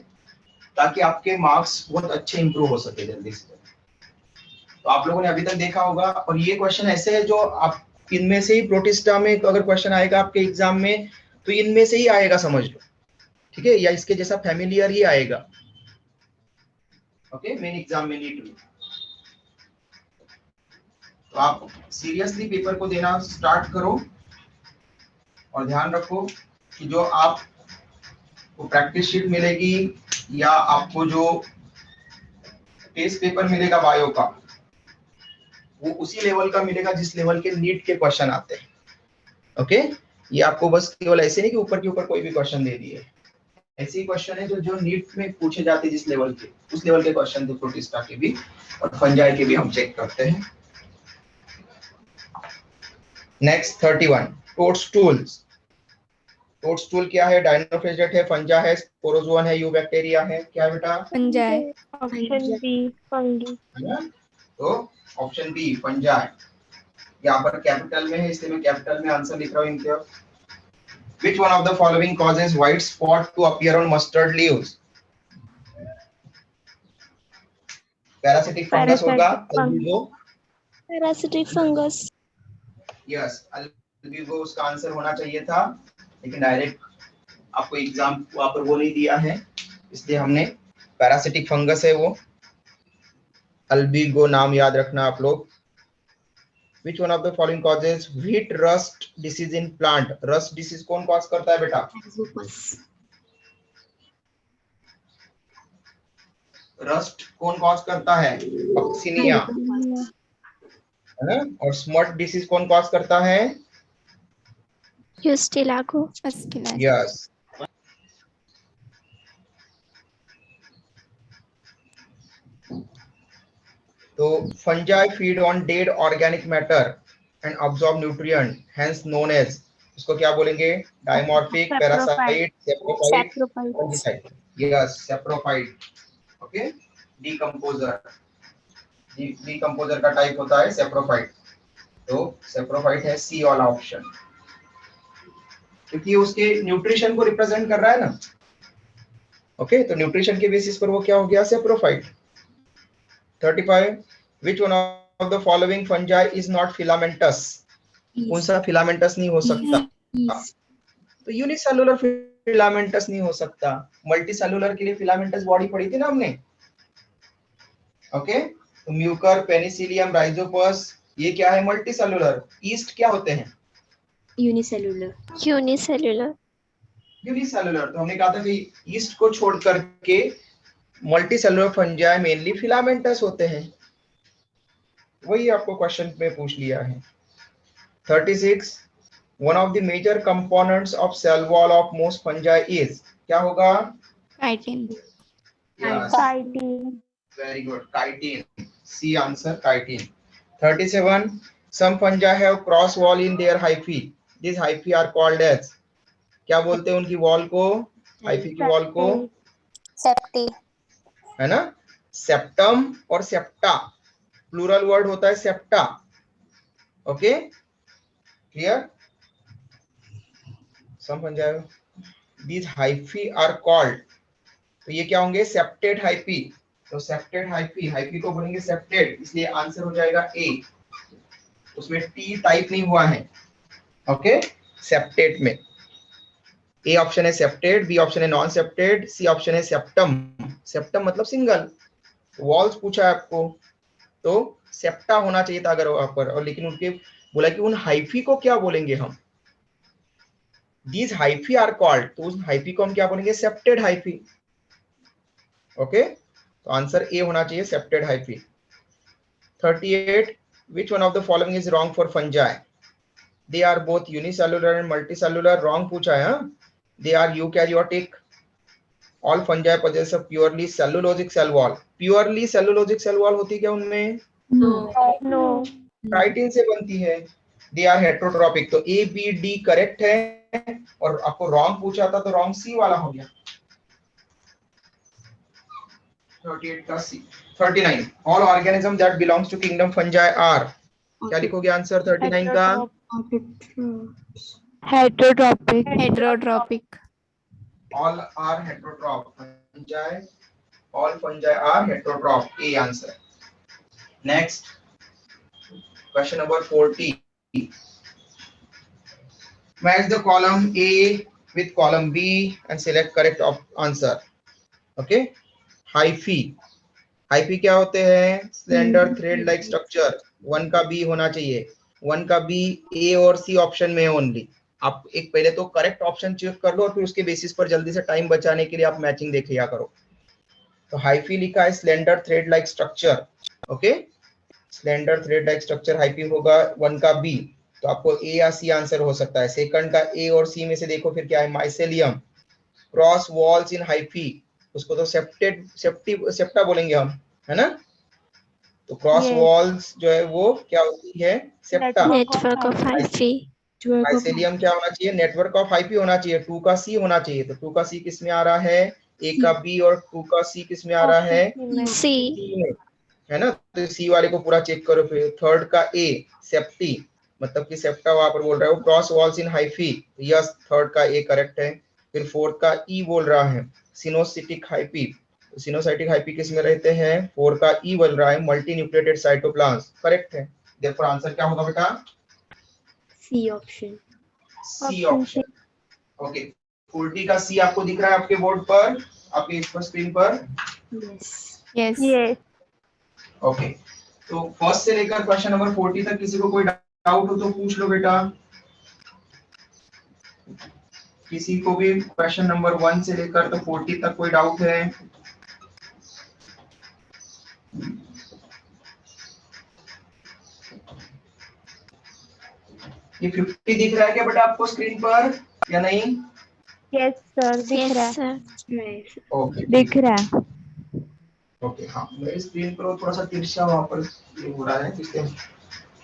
ताकि आपके मार्क्स बहुत अच्छे इंप्रूव हो सके जल्दी से। तो आप लोगों ने अभी तक देखा होगा, और ये क्वेश्चन ऐसे है जो आप इनमें से ही प्रोटिस्टा में अगर क्वेश्चन आएगा आपके एग्जाम में तो इनमें से ही आएगा, समझ लो, ठीक है, या इसके जैसा फैमिलियर ही आएगा। ओके, मेन एग्जाम में नीट में। तो आप सीरियसली पेपर को देना स्टार्ट करो, और ध्यान रखो कि जो आपको प्रैक्टिस शीट मिलेगी या आपको जो टेस्ट पेपर मिलेगा बायो का, वो उसी लेवल का मिलेगा जिस लेवल के नीट के क्वेश्चन आते हैं। ओके, ये आपको बस केवल ऐसे नहीं कि ऊपर के ऊपर कोई भी क्वेश्चन दे दिए, ऐसे ही क्वेश्चन है जो नीट में पूछे जाते हैं जिस लेवल के, उस लेवल के क्वेश्चन प्रोटिस्टा के भी और फंजाई के भी हम चेक करते हैं। नेक्स्ट 31, टोडस्टूल्स। टोडस्टूल क्या है? डायनोफ्लेजेलेट है, फंजा है, स्पोरोजोअन है, यूबैक्टीरिया है, क्या है बेटा? फंजाई। Option B fungi. है ना? तो ऑप्शन बी फंजा है। यहाँ पर कैपिटल में है इसलिए मैं कैपिटल में आंसर लिख रहा हूँ इनके। Which one of the following causes white spot to appear on mustard leaves? Parasitic fungus होगा, Albugo. Parasitic fungus. Yes, Albugo उसका आंसर होना चाहिए था, लेकिन डायरेक्ट आपको एग्जाम वहां पर वो नहीं दिया है, इसलिए हमने पैरासिटिक फंगस है वो, अल्बिगो नाम याद रखना आप लोग। Which one of the following causes wheat rust disease in plant? Rust disease कौन कॉज करता है बेटा? रस्ट कौन कॉज करता है? पक्सिनिया, है ना? और स्मट डिसीज कौन कॉज करता है? यूस्टिलागो। यस। तो fungi feed on dead organic matter and absorb nutrient, hence known as, इसको क्या बोलेंगे? Dimorphic, parasite, saprophyte, fungicide. Yes, saprophyte. Okay, decomposer, decomposer का टाइप होता है सेप्रोफाइट। तो सेप्रोफाइट है सी वाला ऑप्शन, क्योंकि उसके न्यूट्रिशन को रिप्रेजेंट कर रहा है ना। ओके, तो न्यूट्रिशन के बेसिस पर वो क्या हो गया? Saprophyte. 35, which one of the following fungi is not filamentous? कौन सा फिलामेंटस नहीं हो सकता? तो यूनिसेलुलर फिलामेंटस नहीं हो सकता, मल्टीसेलुलर के लिए फिलामेंटस बॉडी पढ़ी थी ना हमने। ओके, तो म्यूकर, पेनिसिलियम, राइजोपस, ये क्या है? मल्टीसेलुलर। ईस्ट क्या होते हैं? यूनिसेलुलर। यूनिसेलुलर। तो हमने कहा था कि ईस्ट को छोड़ करके मल्टीसेलुलर फंजाई मेनली फिलामेंटस होते हैं, वही आपको क्वेश्चन में पूछ लिया है। 36, one of the major components of cell wall of most fungi is, क्या होगा? Chitin. Chitin. Very good, chitin, C answer, chitin. 37, some fungi have cross wall in their hyphae, these hyphae are called as, क्या बोलते हैं उनकी wall को? Hyphae की wall को safety, है ना? सेप्टम और सेप्टा, प्लूरल वर्ड होता है septa. Okay, clear? Some fungi these hyphae are called, तो ये क्या होंगे? Septate hyphae. तो सेप्टेड हाइफी, हाइफी को बोलेंगे सेप्टेड, इसलिए आंसर हो जाएगा ए। उसमें टी टाइप नहीं हुआ है। ओके, सेप्टेड में ए ऑप्शन है सेप्टेड, बी ऑप्शन है नॉन सेप्टेड, सी ऑप्शन है सेप्टम। सेप्टम मतलब सिंगल। वॉल्स पूछा है आपको, तो सेप्टा होना चाहिए था अगर वहां पर, और लेकिन उनके बोला कि उन हाइफी को क्या बोलेंगे हम? दीज हाइफी आर कॉल्ड, तो उस हाइफी को हम क्या बोलेंगे? Septate hyphae. ओके, तो आंसर ए होना चाहिए, septate hyphae. 38, which one of the following is wrong for fungi? They are both unicellular and multicellular. Wrong पूछा है, हाँ? They are eukaryotic. All fungi possess a purely cellulosic cell wall. Purely cellulosic cell wall होती क्या उनमें? No, chitin से बनती है। They are heterotrophic. तो ए बी डी करेक्ट है, और आपको रॉन्ग पूछा था तो रॉन्ग सी वाला हो गया। 38 का C. 39 all organism that belongs to kingdom fungi are, क्या लिखोगे आंसर 39 का? Heterotrophic. Heterotrophic. All are heterotroph, fungi, all fungi are heterotroph, A answer. Next question number 40, match the column A with column B and select correct answer. Okay, hyphae, hyphae क्या होते हैं? Slender thread like structure. 1 का B होना चाहिए, 1 का B A और C option में है ओनली। आप एक पहले तो करेक्ट ऑप्शन चूज कर लो और फिर उसके बेसिस पर जल्दी से टाइम बचाने के लिए आप मैचिंग देख लिया करो। तो हाइफी लिखा है slender thread like structure. Okay, slender thread like structure hyphae होगा 1 का बी, तो आपको ए या सी आंसर हो सकता है। सेकंड का ए और सी में से देखो फिर क्या है? माइसेलियम, क्रॉस वॉल्स इन हाइफी, उसको तो सेप्टा बोलेंगे हम, है ना? तो क्रॉस वॉल्स जो है वो क्या होती है? Septa. Network of hyphae. Mycelium क्या होना चाहिए? नेटवर्क ऑफ हाइफी होना चाहिए। 2 का सी होना चाहिए, तो 2 का सी किस में आ रहा है? ए का बी और 2 का सी किस में आ रहा है? C. सी में, है ना? तो सी वाले को पूरा चेक करो। फिर थर्ड का ए सेप्टी, मतलब कि सेप्टा वहां पर बोल रहा है वो, क्रॉस वॉल्स इन हाइफी, यस थर्ड का ए करेक्ट है। फिर फोर्थ का ई बोल रहा है सिनोसिटिक हाइपी, तो सिनोसाइटिक हाइपी किस में रहते हैं? 4 का ई बोल रहा है मल्टी न्यूक्लिएटेड साइटोप्लाज्म, करेक्ट है। देयरफॉर आंसर क्या होगा बेटा? C option. C option. Okay, 40 का सी आपको दिख रहा है आपके बोर्ड पर, आपके स्क्रीन पर? यस। ओके, तो फर्स्ट से लेकर क्वेश्चन नंबर 40 तक किसी को कोई डाउट हो तो पूछ लो बेटा। किसी को भी क्वेश्चन नंबर 1 से लेकर तो 40 तक कोई डाउट है? ये 50 दिख रहा है क्या बेटा आपको स्क्रीन पर या नहीं? यस सर, दिख Yes, रहा है। sir. ओके, दिख रहा है। ओके, हाँ मेरी स्क्रीन पर थोड़ा सा तिरछा वहां पर ये हो रहा है, इसलिए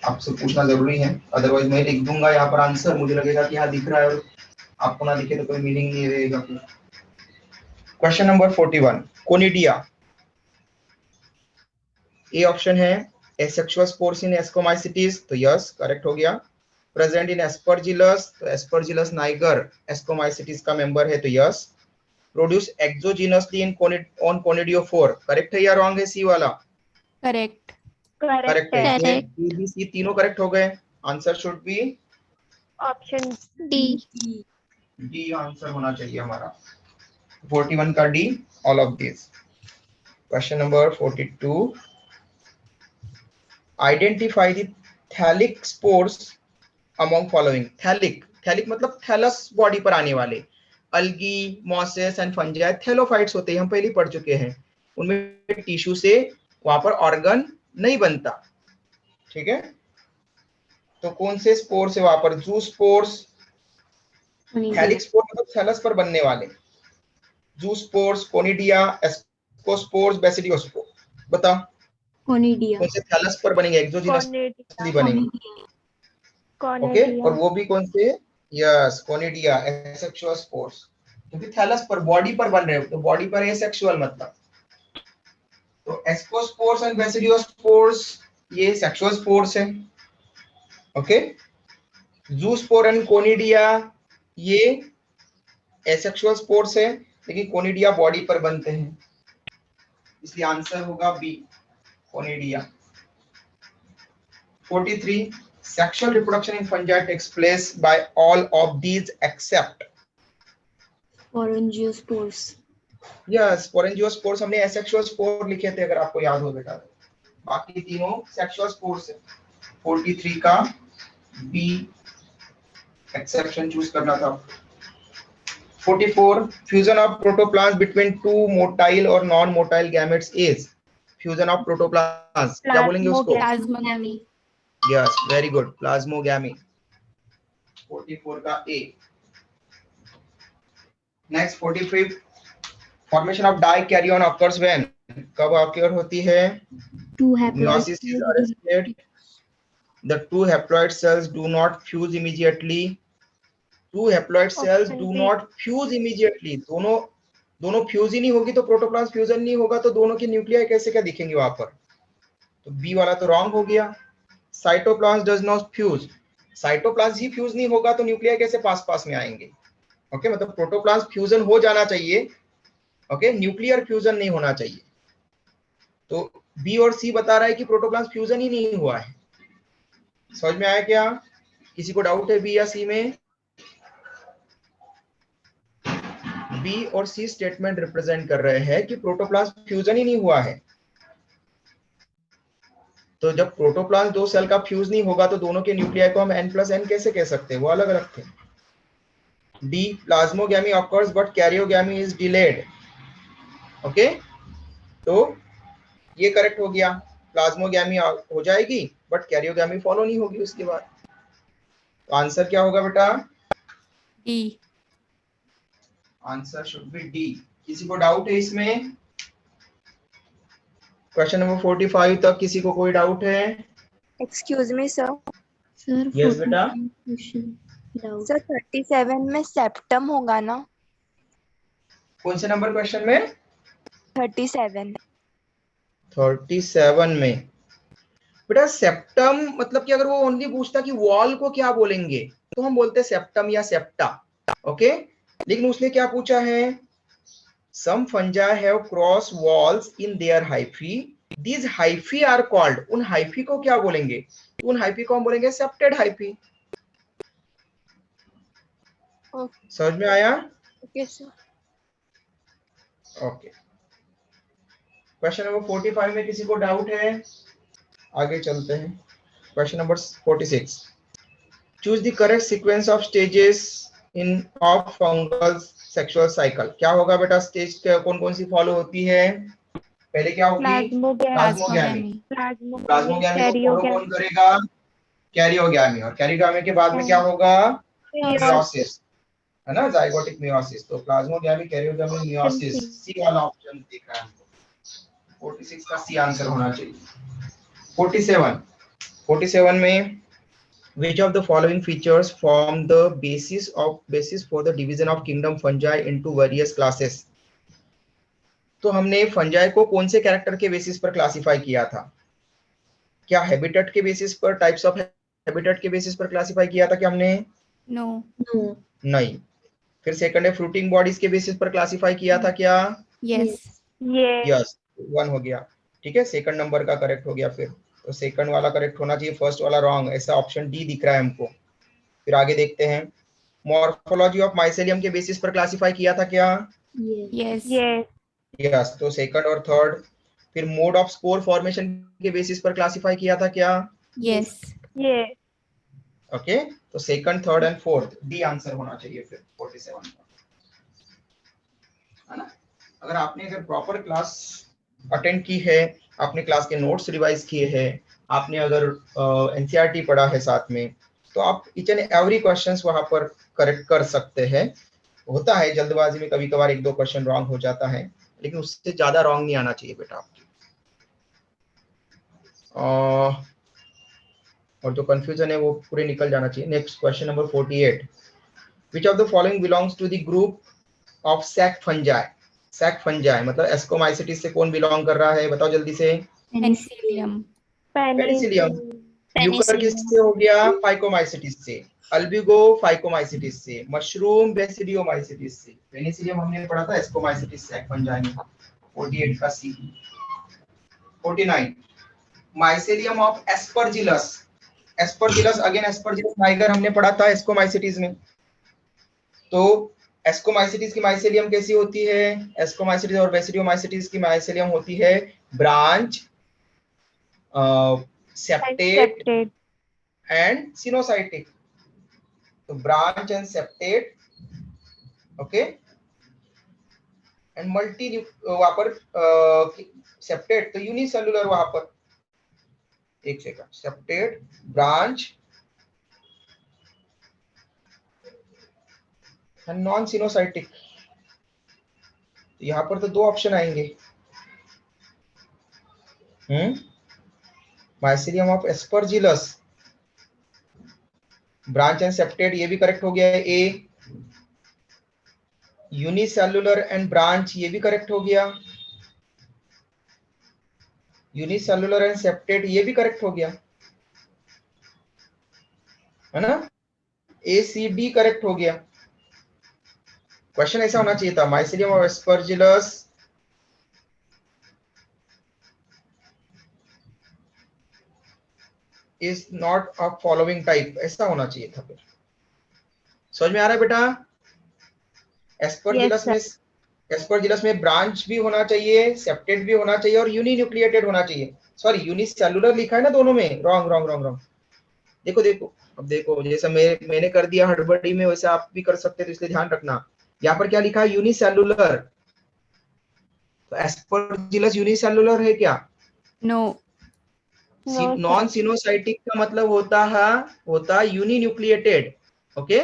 आपसे पूछना जरूरी है। अदरवाइज मैं लिख दूंगा यहाँ पर आंसर, मुझे लगेगा कि हाँ दिख रहा है, और आपको ना दिखे तो कोई मीनिंग नहीं रहेगा। Question number 41, conidia, A option है एसेक्सुअल स्पोर्स इन एस्कोमाइसिटीज, तो यस करेक्ट हो गया। प्रेजेंट इन एस्परजिलस, तो एस्परजिलस नाइगर एस्कोमाइसिटीज का मेंबर है, तो yes. Produce exogenously in on conidiophore, correct है या रॉन्ग है सी वाला? करेक्ट। करेक्ट है। Correct. ए बी सी तीनों करेक्ट हो गए। Answer should B option D. D answer होना चाहिए हमारा। 41 का D, all of this. Question number 42, identify the phthalic spores among following. Phthalic, phthalic मतलब थैलस बॉडी पर आने वाले। Algae, mosses and fungi thallophytes होते हैं, हम पहले पढ़ चुके हैं। उनमें टिश्यू से वहां पर ऑर्गन नहीं बनता, ठीक है? तो कौन से स्पोर्स है वहां पर? जू स्पोर्स, थैलिक स्पोर्स मतलब थैलस पर बनने वाले। जू स्पोर्स, कोनिडिया, एस्कोस्पोर्स, बेसिडियोस्पोर। बताओ कोनिडिया। कौन से थैलस पर बनेंगे? एक्सोजीनसली बनेंगे। ओके, और वो भी कौन से? यस कोनिडिया, एसेक्सुअल स्पोर्स, क्योंकि थैलस पर बॉडी पर बन रहे हो, तो बॉडी पर एसेक्सुअल मतलब। तो एस्कोस्पोर्स एंड बेसिडियोस्पोर्स ये सेक्सुअल स्पोर्स है। ओके, जूस्पोर एंड कोनिडिया ये एसेक्सुअल स्पोर्स है, लेकिन कोनिडिया बॉडी पर बनते हैं, इसलिए आंसर होगा B, conidia. 43, sexual reproduction in fungi takes place by all of these except Pharyngiospours. yes sporangiospours हमने asexual spore लिखे थे अगर आपको याद हो बेटा, बाकी तीनों sexual spores है। 43 का बी एक्सेप्शन चूज करना था। 44, fusion of protoplasm between two motile or non motile gametes is fusion of protoplasm, क्या बोलेंगे उसको? Plasmogamy. Yes very good, plasmogamy. 44 का A. Next 45, formation of dikaryon occurs when, कब occur होती है? Two Meiosis is arrested The two haploid cells do not fuse immediately. Two haploid cells Option do B. not fuse immediately. दोनों fuse ही नहीं होगी तो protoplasm fusion नहीं होगा तो दोनों के न्यूक्लियाई कैसे क्या दिखेंगे वहां पर? तो बी वाला तो रॉन्ग हो गया. Cytoplasm does not fuse. Cytoplasm he fuse नहीं होगा तो न्यूक्लियाई कैसे पास पास में आएंगे? ओके, मतलब प्रोटोप्लाज्म फ्यूजन हो जाना चाहिए. ओके, न्यूक्लियर फ्यूजन नहीं होना चाहिए. तो बी और सी बता रहा है कि प्रोटोप्लाज्म फ्यूजन ही नहीं हुआ है. समझ में आया क्या? किसी को डाउट है बी या सी में? बी और सी स्टेटमेंट रिप्रेजेंट कर रहे हैं कि प्रोटोप्लाज्म फ्यूजन ही नहीं हुआ है. तो जब प्रोटोप्लाज्म दो सेल का फ्यूज नहीं होगा तो दोनों के न्यूक्लियाई को हम n+n कैसे कह सकते हैं? वो अलग अलग थे. D, plasmogamy occurs but karyogamy is delayed. Okay, तो ये करेक्ट हो गया. प्लाज्मोगैमी हो जाएगी बट कैरियोगैमी फॉलो नहीं होगी उसके बाद. तो आंसर क्या होगा बेटा? D. Answer should B D. किसी को डाउट है इसमें? क्वेश्चन नंबर 45 तक किसी को कोई डाउट है? Excuse me sir. Sir Yes, बेटा. डाउट. सर 37 में सेप्टम होगा ना? कौन से नंबर क्वेश्चन में? 37. 37 में बेटा सेप्टम मतलब कि अगर वो ओनली पूछता कि वॉल को क्या बोलेंगे तो हम बोलते सेप्टम या सेप्टा. ओके, लेकिन उसने क्या पूछा है? Some fungi have cross walls in their hyphae. These hyphae are called. उन हाइफी को क्या बोलेंगे? तो उन हाइफी को हम बोलेंगे सेप्टेड हाइफी. समझ में आया? Okay sir. Okay, question number 45 में किसी को डाउट है? आगे चलते हैं. Question number 46. Choose the correct sequence of stages in of fungal sexual cycle. क्या होगा बेटा? स्टेज कौन कौन सी फॉलो होती है? पहले क्या होगी? प्लाज्मोगैमी. प्लाज्मोगैमी को फॉलो कौन करेगा? कैरियोगैमी. और कैरियोगैमी के बाद में क्या होगा? मियोसिस, है ना, जाइगोटिक मियोसिस. तो प्लाज्मोगैमी, कैरियोगैमी, मियोसिस. सी वाला ऑप्शन दिख रहा है हमको. 46 का सी आंसर होना चाहिए. 47 में which of the following features form the basis for the division of kingdom fungi into various classes. तो हमने फंजाई को कौन से कैरेक्टर के बेसिस पर क्लासिफाई किया था? क्या हैबिटेट के बेसिस पर, टाइप्स ऑफ हैबिटेट के बेसिस पर क्लासिफाई किया था क्या हमने? नो. नहीं. फिर सेकंड है फ्रूटिंग बॉडीज के बेसिस पर क्लासिफाई किया था क्या? यस. यस. 1 हो गया. ठीक है, सेकंड नंबर का करेक्ट हो गया. फिर तो सेकंड वाला करेक्ट होना चाहिए, फर्स्ट वाला रॉन्ग. ऐसा ऑप्शन डी दिख रहा है हमको. फिर आगे देखते हैं. मॉर्फोलॉजी ऑफ माइसेलियम के बेसिस पर क्लासिफाई किया था क्या? यस. यस. तो सेकंड और थर्ड. फिर मोड ऑफ स्पोर फॉर्मेशन के बेसिस पर क्लासिफाई किया था क्या? यस. ओके, तो second, third and fourth. D answer होना चाहिए फिर 47 का, है ना. अगर आपने प्रॉपर क्लास अटेंड की है, आपने क्लास के नोट्स रिवाइज किए हैं, आपने अगर एनसीईआरटी पढ़ा है साथ में, तो आप ईच एंड एवरी क्वेश्चंस वहां पर करेक्ट कर सकते हैं. होता है जल्दबाजी में कभी कभार 1-2 क्वेश्चन रॉन्ग हो जाता है, लेकिन उससे ज्यादा रॉन्ग नहीं आना चाहिए बेटा आपके. और जो कंफ्यूजन है वो पूरे निकल जाना चाहिए. Next question number 48. Which of the following belongs to the group of sac fungi. Sac fungi मतलब एस्कोमाइसिटिस से कौन बिलोंग कर रहा है? बताओ जल्दी से. पेनिसिलियम. पेनिसिलियम. यूकर किससे हो गया? फाइकोमाइसिटिस से. अल्बिगो फाइकोमाइसिटिस से. मशरूम बेसिडियोमाइसिटिस से. पेनिसिलियम हमने पढ़ा था एस्कोमाइसिटिस सैक फंजाई में. 48 का सी. 49. Mycelium of Aspergillus. Aspergillus again Aspergillus Niger हमने पढ़ा था एस्कोमाइसिटिस में. तो एस्कोमाइसिटिस की माइसेलियम कैसी होती है? एस्कोमाइसिटिस और बेसिडियोमाइसिटिस की माइसेलियम होती है ब्रांच, सेप्टेट एंड सिनोसाइटिक. तो branch and septate. Okay, and multi वहां पर सेप्टेट तो यूनिसेलुलर वहां पर. एक second. Septate, branch and non coenocytic. यहाँ पर तो 2 ऑप्शन आएंगे. Mycelium of aspergillus branch and septate ये भी करेक्ट हो गया है ए। यूनिसेल्युलर एंड ब्रांच ये भी करेक्ट हो गया। यूनिसेल्युलर एंड सेप्टेड ये भी करेक्ट हो गया, है ना। ए सी डी करेक्ट हो गया। क्वेश्चन ऐसा होना चाहिए था, माइसेलियम और Aspergillus is not a following type, ऐसा होना चाहिए था। फिर समझ में आ रहा है बेटा? एस्परजिलस में, एस्परजिलस में ब्रांच भी होना चाहिए, सेप्टेड भी होना चाहिए और यूनिन्यूक्लिएटेड होना चाहिए। सॉरी, यूनिसेल्युलर लिखा है ना दोनों में, रॉन्ग रॉन्ग रॉन्ग रॉन्ग। देखो देखो, अब देखो, जैसा मैंने कर दिया हड़बड़ी में, वैसे आप भी कर सकते हो, तो इसलिए ध्यान रखना। यहाँ पर क्या लिखा है? यूनिसेल्युलर। तो एस्परजिलस यूनिसेल्युलर है क्या? नो। नॉन सिनोसाइटिक का मतलब होता यूनिन्यूक्लिएटेड। ओके,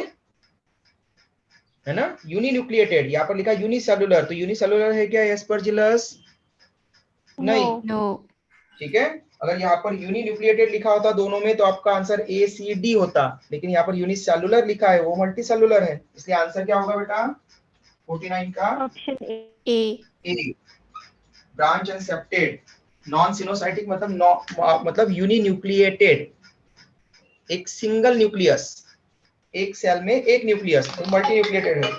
है ना, यूनिन्यूक्लिएटेड। यहाँ पर लिखा यूनिसेल्युलर, तो यूनिसेल्युलर है क्या एस्परजिलस? नहीं। नो। ठीक है, अगर यहाँ पर यूनिन्यूक्लिएटेड लिखा होता दोनों में तो आपका आंसर ए सी डी होता, लेकिन यहाँ पर यूनिसेल्युलर लिखा है, वो मल्टीसेल्युलर है, इसलिए आंसर क्या होगा बेटा 49 का? Option A. A. Branch and septed, non coenocytic मतलब यूनिन्यूक्लिएटेड, एक सिंगल न्यूक्लियस, एक सेल में एक न्यूक्लियस, तो मल्टी न्यूक्लिएटेड है।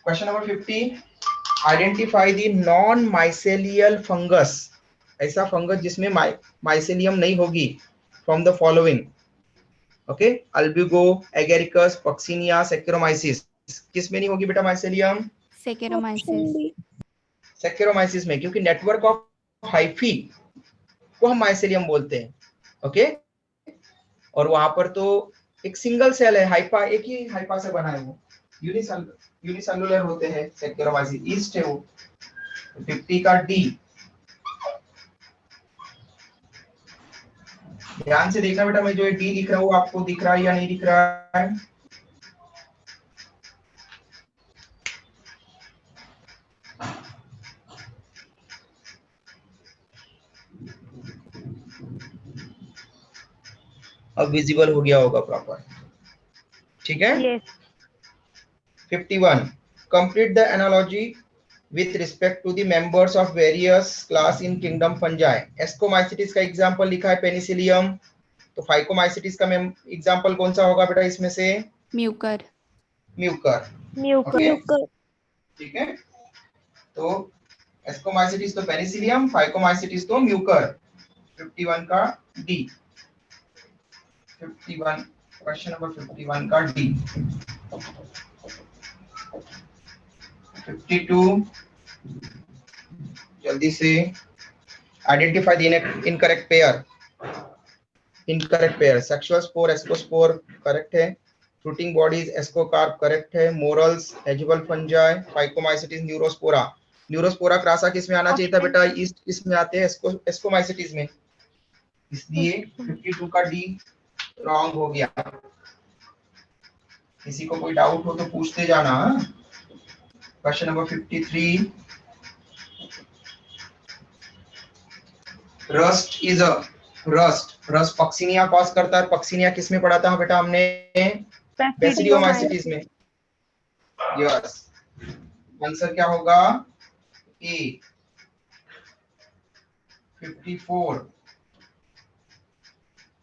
Question number 50, identify the non mycelial fungus, ऐसा फंगस जिसमें माइसेलियम नहीं होगी, from the following. Okay, Albugo, Agaricus, Puccinia, Saccharomyces. किस में नहीं होगी बेटा माइसेलियम? सेकेरोमाइसिस। सेक्रोमाइसिस में, क्योंकि नेटवर्क ऑफ हाइफी को हम माइसेलियम बोलते हैं। ओके, और वहां पर तो एक सिंगल सेल है, हाइपा, एक ही हाइपा से बना है, वो यूनिसेल्युलर होते हैं सेक्रोमाइसिस, ईस्ट है वो। 50 का डी। ध्यान से देखना बेटा, मैं जो डी लिख रहा हूँ आपको दिख रहा है या नहीं दिख रहा है? अब विजिबल हो गया होगा प्रॉपर, ठीक है। Yes 51, complete the analogy with respect to the members of various class in kingdom fungi। Ascomycetes का एग्जांपल लिखा है पेनिसिलियम, तो फाइकोमाइसिटिस का एग्जांपल कौन सा होगा बेटा इसमें से? म्यूकर। म्यूकर। ओके, ठीक है, तो एस्कोमाइसिटिस तो पेनिसिलियम, फाइकोमाइसिटिस तो म्यूकर। 51 का डी। 51, क्वेश्चन नंबर 51 का डी। 52, जल्दी से, identify the incorrect pair. Incorrect pair, sexual spore, ascospore correct है, फ्रूटिंग बॉडीज एस्कोकार्प करेक्ट है, morels, edible fungi, phycomycetes, Neurospora. Neurospora crassa किस में आना चाहिए था बेटा? ईस्ट इसमें आते हैं, एस्कोमाइसिटिस में, इसलिए 52 का डी रॉन्ग हो गया। किसी को कोई डाउट हो तो पूछते जाना। Question number 53, rust is a, rust Puccinia cause करता है। पक्सिनिया किस में पढ़ा था बेटा हमने? बेसिडियोमाइसिटिस में। यस, आंसर क्या होगा? ए। 54,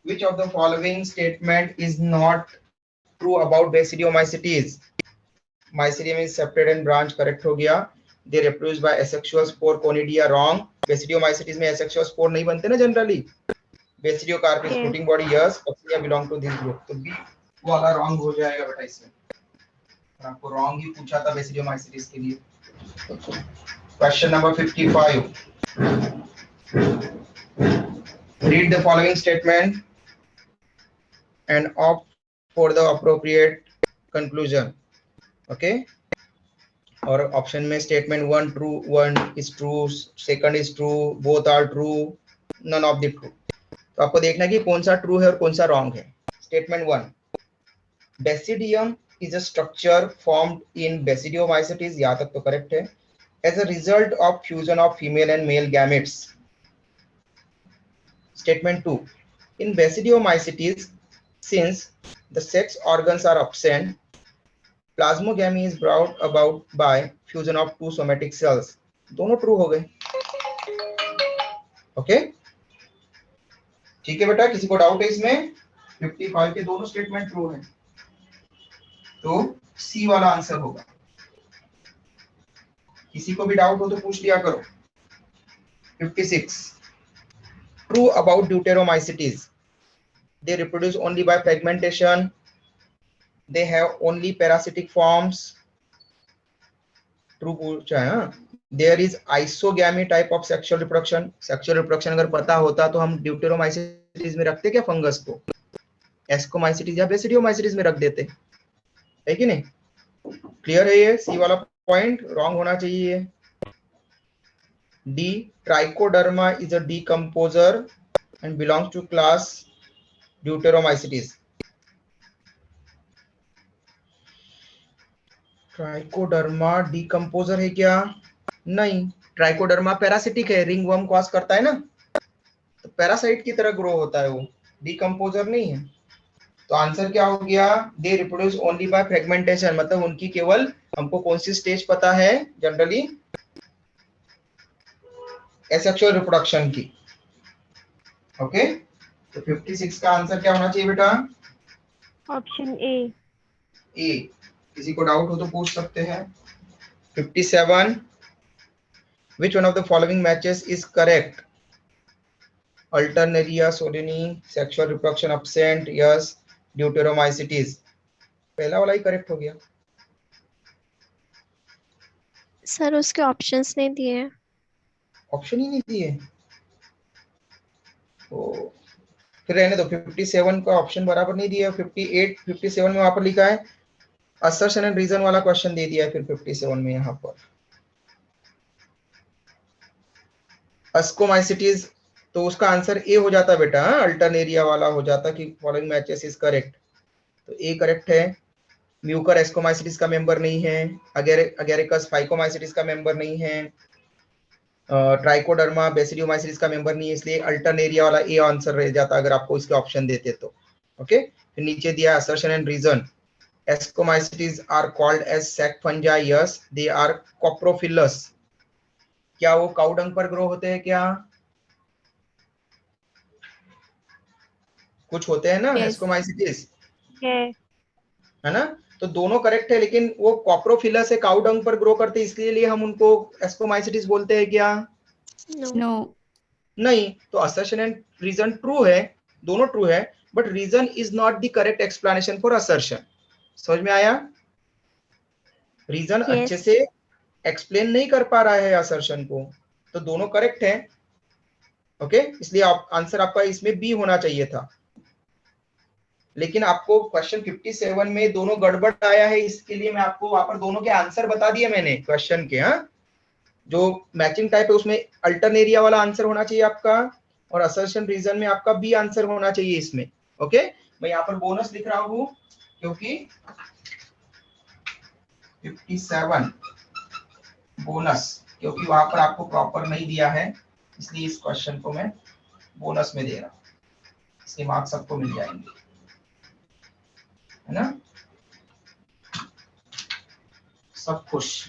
which of the following statement is not true about basidiomycetes? Mycelium is separated and branch, correct हो गया। They reproduced by asexual spore conidia, wrong। Basidiomycetes में asexual spore नहीं बनते ना generally. Basidiocarp is fruiting body, yes। Poccinia belong to this group, तो B वाला wrong हो जाएगा बेटा इसमें। आपको wrong ही पूछा था Basidiomycetes के लिए। Question number 55, read the following statement and opt for the appropriate conclusion। Okay, और ऑप्शन में statement 1 true, 1 is true, second is true, both are true, none of the true. तो आपको देखना है कि कौन सा ट्रू है और कौन सा रॉन्ग है। Statement 1, basidium is a structure formed in basidiomycetes, यहाँ तक तो करेक्ट है, as a result of fusion of female and male gametes. Statement 2, In basidiomycetes, since the sex organs are absent, plasmogamy is brought about by fusion of two somatic cells. दोनों true हो गए. Okay, ठीक है बेटा, किसी को doubt है इसमें? 55 के दोनों स्टेटमेंट ट्रू है, तो सी वाला आंसर होगा. किसी को भी डाउट हो तो पूछ लिया करो. 56, true about deuteromycetes. They reproduce only by fragmentation. They have only parasitic forms. True पूछा है. There is isogamy type of sexual reproduction. Sexual reproduction अगर पता होता तो हम deuteromycetes में रखते क्या फंगस को? Ascomycetes या basidiomycetes में रख देते, है कि नहीं? क्लियर है ये सी वाला पॉइंट? रॉन्ग होना चाहिए. D, trichoderma is a decomposer and belongs to class deuteromycetes. Trichoderma decomposer है क्या? नहीं, ट्राइकोडर्मा पैरासिटिक है, रिंगवर्म कॉज करता है ना, तो पैरासाइट की तरह ग्रो होता है वो, डिकम्पोजर नहीं है. तो आंसर क्या हो गया? They reproduce only by fragmentation, मतलब उनकी केवल, हमको कौन सी स्टेज पता है जनरली? एसेक्सुअल रिप्रोडक्शन की. ओके, तो 56 का आंसर क्या होना चाहिए बेटा? Option A. ए. किसी को डाउट हो तो पूछ सकते हैं. 57, which one of the following matches is correct? Alternaria solini, sexual reproduction absent, yes, deuteromycetes. पहला वाला ही करेक्ट हो गया. सर उसके ऑप्शंस नहीं दिए हैं. ऑप्शन ही नहीं दिए, तो फिर रहने दो. 57 का ऑप्शन बराबर नहीं दिया. 58, 57 में वहां पर लिखा है असर्शन एंड रीजन वाला क्वेश्चन दे दिया है. फिर 57 में यहाँ पर अस्कोमाइसिटीज, तो उसका आंसर ए हो जाता बेटा. अल्टरनेरिया वाला हो जाता कि फॉलोइंग मैचेस इज करेक्ट, तो ए करेक्ट है. म्यूकर एस्कोमाइसिटीज का मेंबर नहीं है. अगेरिकस फाइकोमाइसिटीज का मेंबर नहीं है. ट्राइकोडर्मा बेसिडियोमाइसिटीज का मेंबर नहीं है, इसलिए अल्टरनेरिया वाला ए आंसर रह जाता अगर आपको इसके ऑप्शन देते तो. ओके, फिर नीचे दिया assertion and reason. Ascomycetes are called as sac fungi. Yes, they are coprophilous. क्या वो काउ डंग पर ग्रो होते हैं क्या? कुछ होते हैं ना Yes. Ascomycetes, है. है ना? तो दोनों करेक्ट है, लेकिन वो कॉप्रोफिलस है, काउ डंग पर ग्रो करते हैं, इसलिए हम उनको Ascomycetes बोलते हैं क्या? नो. No. नहीं. तो assertion and reason ट्रू है, दोनों ट्रू है, but reason is not the correct explanation for assertion. समझ में आया? Reason Yes. अच्छे से एक्सप्लेन नहीं कर पा रहा है असर्शन को, तो दोनों करेक्ट हैं. ओके, इसलिए आंसर आपका इसमें बी होना चाहिए था. लेकिन आपको क्वेश्चन 57 में दोनों गड़बड़ आया है, इसके लिए मैं आपको वहां पर दोनों के आंसर बता दिए मैंने क्वेश्चन के. हाँ, जो मैचिंग टाइप है उसमें अल्टरनेरिया वाला आंसर होना चाहिए आपका, और असर्शन रीजन में आपका बी आंसर होना चाहिए इसमें. ओके, मैं यहाँ पर बोनस लिख रहा हूँ क्योंकि 57 बोनस, क्योंकि वहां पर आपको प्रॉपर नहीं दिया है, इसलिए इस क्वेश्चन को मैं बोनस में दे रहा हूं. इसके मार्क्स सबको मिल जाएंगे, है ना? सब खुश.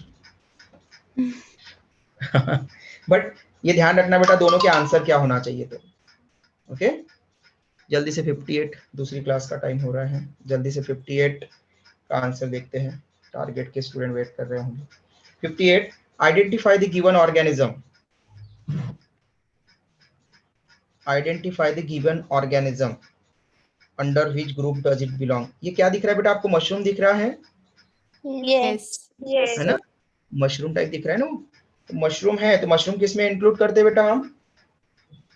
बट ये ध्यान रखना बेटा, दोनों के आंसर क्या होना चाहिए. तो ओके, जल्दी से 58, दूसरी क्लास का टाइम हो रहा है, जल्दी से 58 का आंसर देखते हैं. टारगेट के स्टूडेंट वेट कर रहे होंगे. 58, identify the given organism. Identify the given organism, under which group does it belong. ये क्या दिख रहा है बेटा आपको? मशरूम दिख रहा है, Yes. है ना? मशरूम टाइप दिख रहा है ना? तो मशरूम है, तो मशरूम किस में इंक्लूड करते हैं बेटा हम?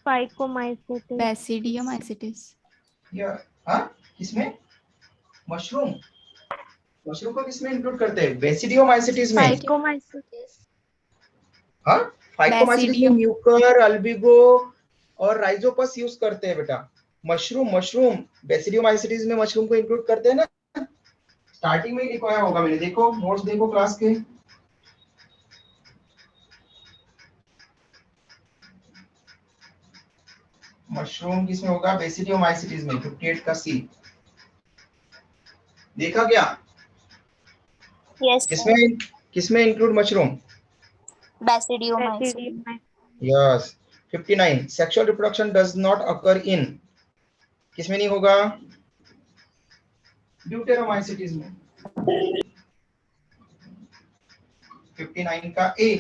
फाइकोमाइसेटिस. Basidiomycetes. या हाँ, किसमें? मशरूम को किसमें इंक्लूड करते हैं? बेसिडियोमाइसिटीज में. फाइकोमाइसेटिस. हाँ, फाइकोमाइसिटीज में Basidiom. म्यूकर, अल्बिगो और राइजोपस यूज करते हैं बेटा. मशरूम बेसिडियोमाइसिटीज में मशरूम को इंक्लूड करते हैं ना. स्टार्टिंग में ही लिखवाया होगा मैंने, देखो नोट्स देखो क्लास के. मशरूम किसमें होगा? बेसिडियोमाइसिटीज में। 58 का सी देखा क्या? Yes, किसमें किसमें include mushroom? basidiomyces. Yes. 59 sexual reproduction does not occur in, किसमें नहीं होगा? ड्यूटेरोमाइसिटीज में। 59 का ए,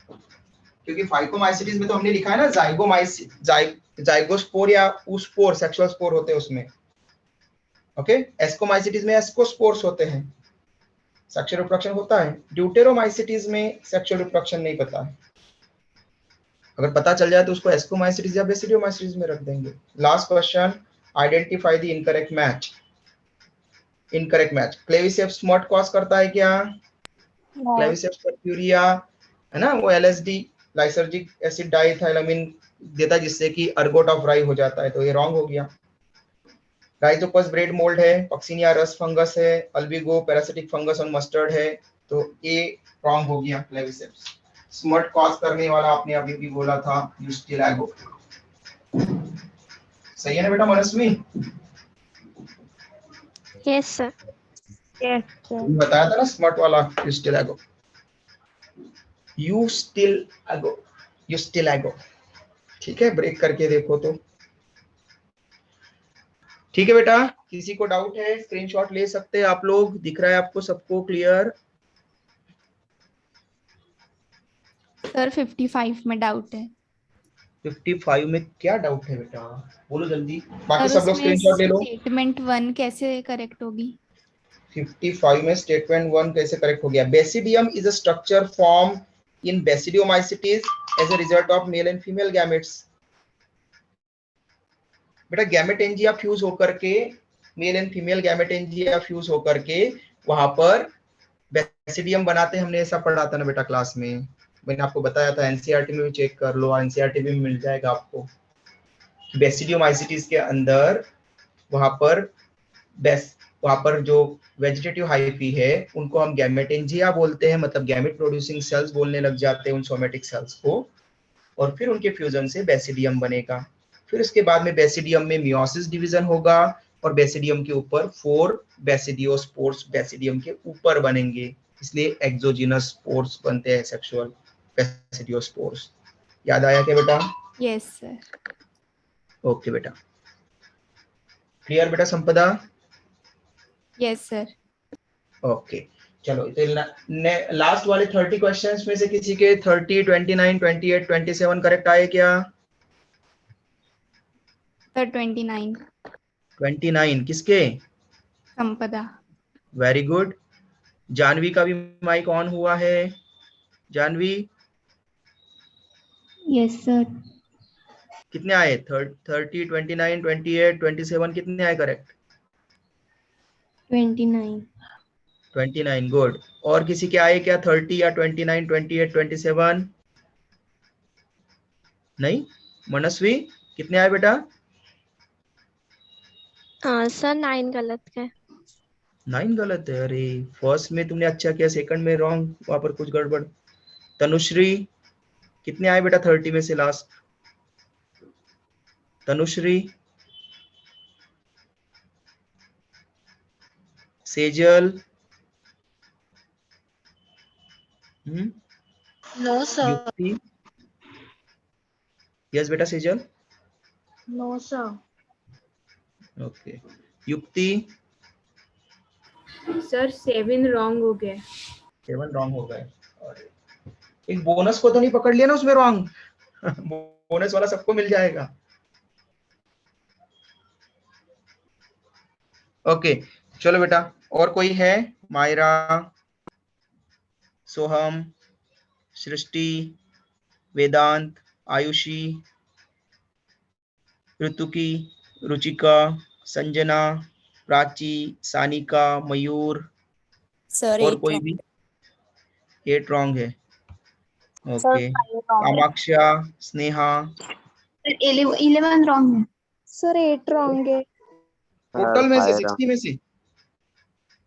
क्योंकि फाइकोमाइसिटीज में तो हमने लिखा है ना जाइगोस्पोर या ऊस्पोर सेक्सुअल स्पोर होते हैं उसमें। ओके, एस्कोमाइसिटीज में एस्कोस्पोर्स होते हैं, सेक्सुअल रिप्रोडक्शन होता है। ड्यूटेरोमाइसिटीज में सेक्सुअल रिप्रोडक्शन नहीं पता है। अगर पता चल जाए तो उसको एस्कोमाइसिटीज या बेसिडियोमाइसिटीज में रख देंगे। Last question, identify the incorrect match. Incorrect match, Claviceps स्मर्ट cause करता है क्या? No. क्लेविसेप्स पर्प्यूरिया है ना, वो एलएसडी लाइसर्जिक एसिड डाइथाइलामीन देता है जिससे कि अर्गोट ऑफ राई हो जाता है, तो ये रॉन्ग हो गया। राइजोपस ब्रेड मोल्ड है, पक्सिनिया रस फंगस है, अल्बिगो पैरासिटिक फंगस और मस्टर्ड है, तो ए रॉन्ग हो गया। क्लेविसेप्स स्मर्ट कॉज करने वाला आपने अभी भी बोला था यूस्टिलागो। सही है ना बेटा मनस्वी? Yes, sir. Yes, sir. बताया था ना स्मर्ट वाला यूस्टिलागो। यूस्टिलागो। ठीक है, ब्रेक करके देखो तो। ठीक है बेटा, किसी को डाउट है स्क्रीनशॉट ले सकते हैं आप लोग। दिख रहा है आपको सबको क्लियर? सर 55 में डाउट है। 55 में क्या डाउट है बेटा? बोलो जल्दी, बाकी सर सब लोग उसमें स्क्रीनशॉट ले लो। स्टेटमेंट 1 कैसे करेक्ट होगी? 55 में स्टेटमेंट 1 कैसे करेक्ट हो गया? Basidium is a structure form in basidiomycetes as a result of male and female gametes. बेटा गैमेटेंजिया फ्यूज होकर के, male and female gametangia fuse होकर के वहां पर बेसिडियम बनाते हैं। हमने ऐसा पढ़ा था ना बेटा क्लास में, मैंने आपको बताया था। एनसीईआरटी में भी चेक कर लो, एनसीईआरटी में मिल जाएगा आपको। बेसिडियोमाइसिटीज के अंदर वहां पर जो वेजिटेटिव हाइफी है उनको हम गैमेटेंजिया बोलते हैं, मतलब गैमेट प्रोड्यूसिंग सेल्स बोलने लग जाते हैं उन सोमेटिक सेल्स को, और फिर उनके फ्यूजन से बेसिडियम बनेगा। फिर उसके बाद में बेसिडियम में मियोसिस डिवीजन होगा और बेसिडियम के ऊपर 4 बेसिडियोस्पोर्स बेसिडियम के ऊपर बनेंगे, इसलिए एक्सोजिनस स्पोर्स बनते हैं, सेक्सुअल बेसिडियोस्पोर्स। याद आया क्या बेटा? Yes sir. ओके बेटा, क्लियर बेटा संपदा? Yes sir. ओके चलो, लास्ट वाले 30 क्वेश्चंस में से किसी के 30, 29, 28, 27 करेक्ट आए क्या? सर 29 29 किसके? संपदा। Very good. जानवी का भी माइक ऑन हुआ है। Janvi yes sir. कितने आए? 30, 29, 28, 27 कितने आए करेक्ट? 29। 29 गुड। और किसी के आए क्या 30 या 29, 28, 27? नहीं? मनस्वी कितने आए बेटा? सर 9 गलत है। 9 गलत है? अरे फर्स्ट में तुमने अच्छा किया, सेकंड में रॉन्ग, वहां पर कुछ गड़बड़। तनुश्री कितने आए बेटा 30 में से last? Tanushree, Sejal, No, sir. युक्ति, यस बेटा सेजल, No, sir. ओके। युक्ति सर 7 रॉन्ग हो गया। 7 रॉन्ग हो गए। और एक बोनस को तो नहीं पकड़ लिया ना उसमें रॉन्ग? बोनस वाला सबको मिल जाएगा। ओके चलो बेटा, और कोई है? मायरा, सोहम, सृष्टि, वेदांत, आयुषी, ऋतुकी, रुचिका, संजना, प्राची, सानिका, मयूर, सर और 8 कोई रॉन्ग। भी? 8 रॉन्ग है। Sir, okay, 5 wrong. Kamaksha, Sneha, 11 wrong है। सर 8 रॉन्ग है। टोटल में से 60 में से?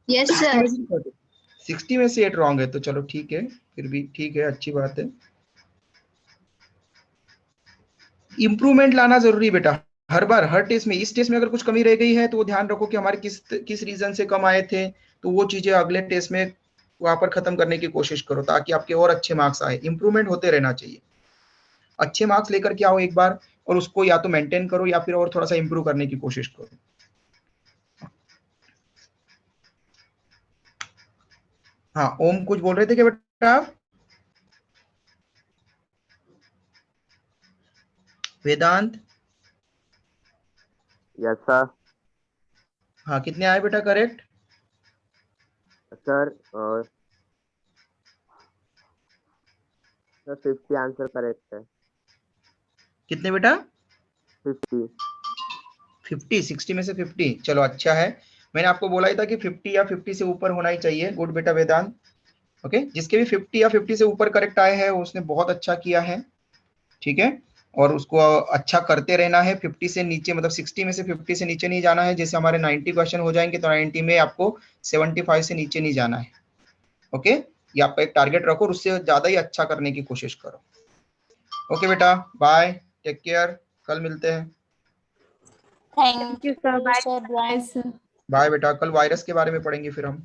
Yes 60 sir. में से 60 में से 8 रॉन्ग है, तो चलो ठीक है, फिर भी ठीक है, अच्छी बात है। इंप्रूवमेंट लाना जरूरी बेटा, हर बार हर टेस्ट में। इस टेस्ट में अगर कुछ कमी रह गई है तो वो ध्यान रखो कि हमारे किस रीजन से कम आए थे, तो वो चीजें अगले टेस्ट में वहां पर खत्म करने की कोशिश करो ताकि आपके और अच्छे मार्क्स आए। इंप्रूवमेंट होते रहना चाहिए। अच्छे मार्क्स लेकर के आओ एक बार और उसको या तो मेंटेन करो या फिर और थोड़ा सा इंप्रूव करने की कोशिश करो। हाँ ओम कुछ बोल रहे थे क्या बेटा आप? वेदांत? Yes sir. हाँ कितने आए बेटा करेक्ट? सर 50 आंसर करेक्ट है। कितने बेटा? 50। 50, 60 में से 50, चलो अच्छा है। मैंने आपको बोला ही था कि 50 या 50 से ऊपर होना ही चाहिए। गुड बेटा वेदांत। ओके, जिसके भी 50 या 50 से ऊपर करेक्ट आए हैं उसने बहुत अच्छा किया है, ठीक है। और उसको अच्छा करते रहना है। 50 से नीचे मतलब 60 में से 50 से नीचे नहीं जाना है। जैसे हमारे 90 क्वेश्चन हो जाएंगे तो 90 में आपको 75 से नीचे नहीं जाना है। ओके, ये आपका एक टारगेट रखो और उससे ज्यादा ही अच्छा करने की कोशिश करो। ओके बेटा, बाय, टेक केयर, कल मिलते हैं। Thank you sir, bye. Sir. Yes, sir. Bye बेटा, कल वायरस के बारे में पढ़ेंगे फिर हम।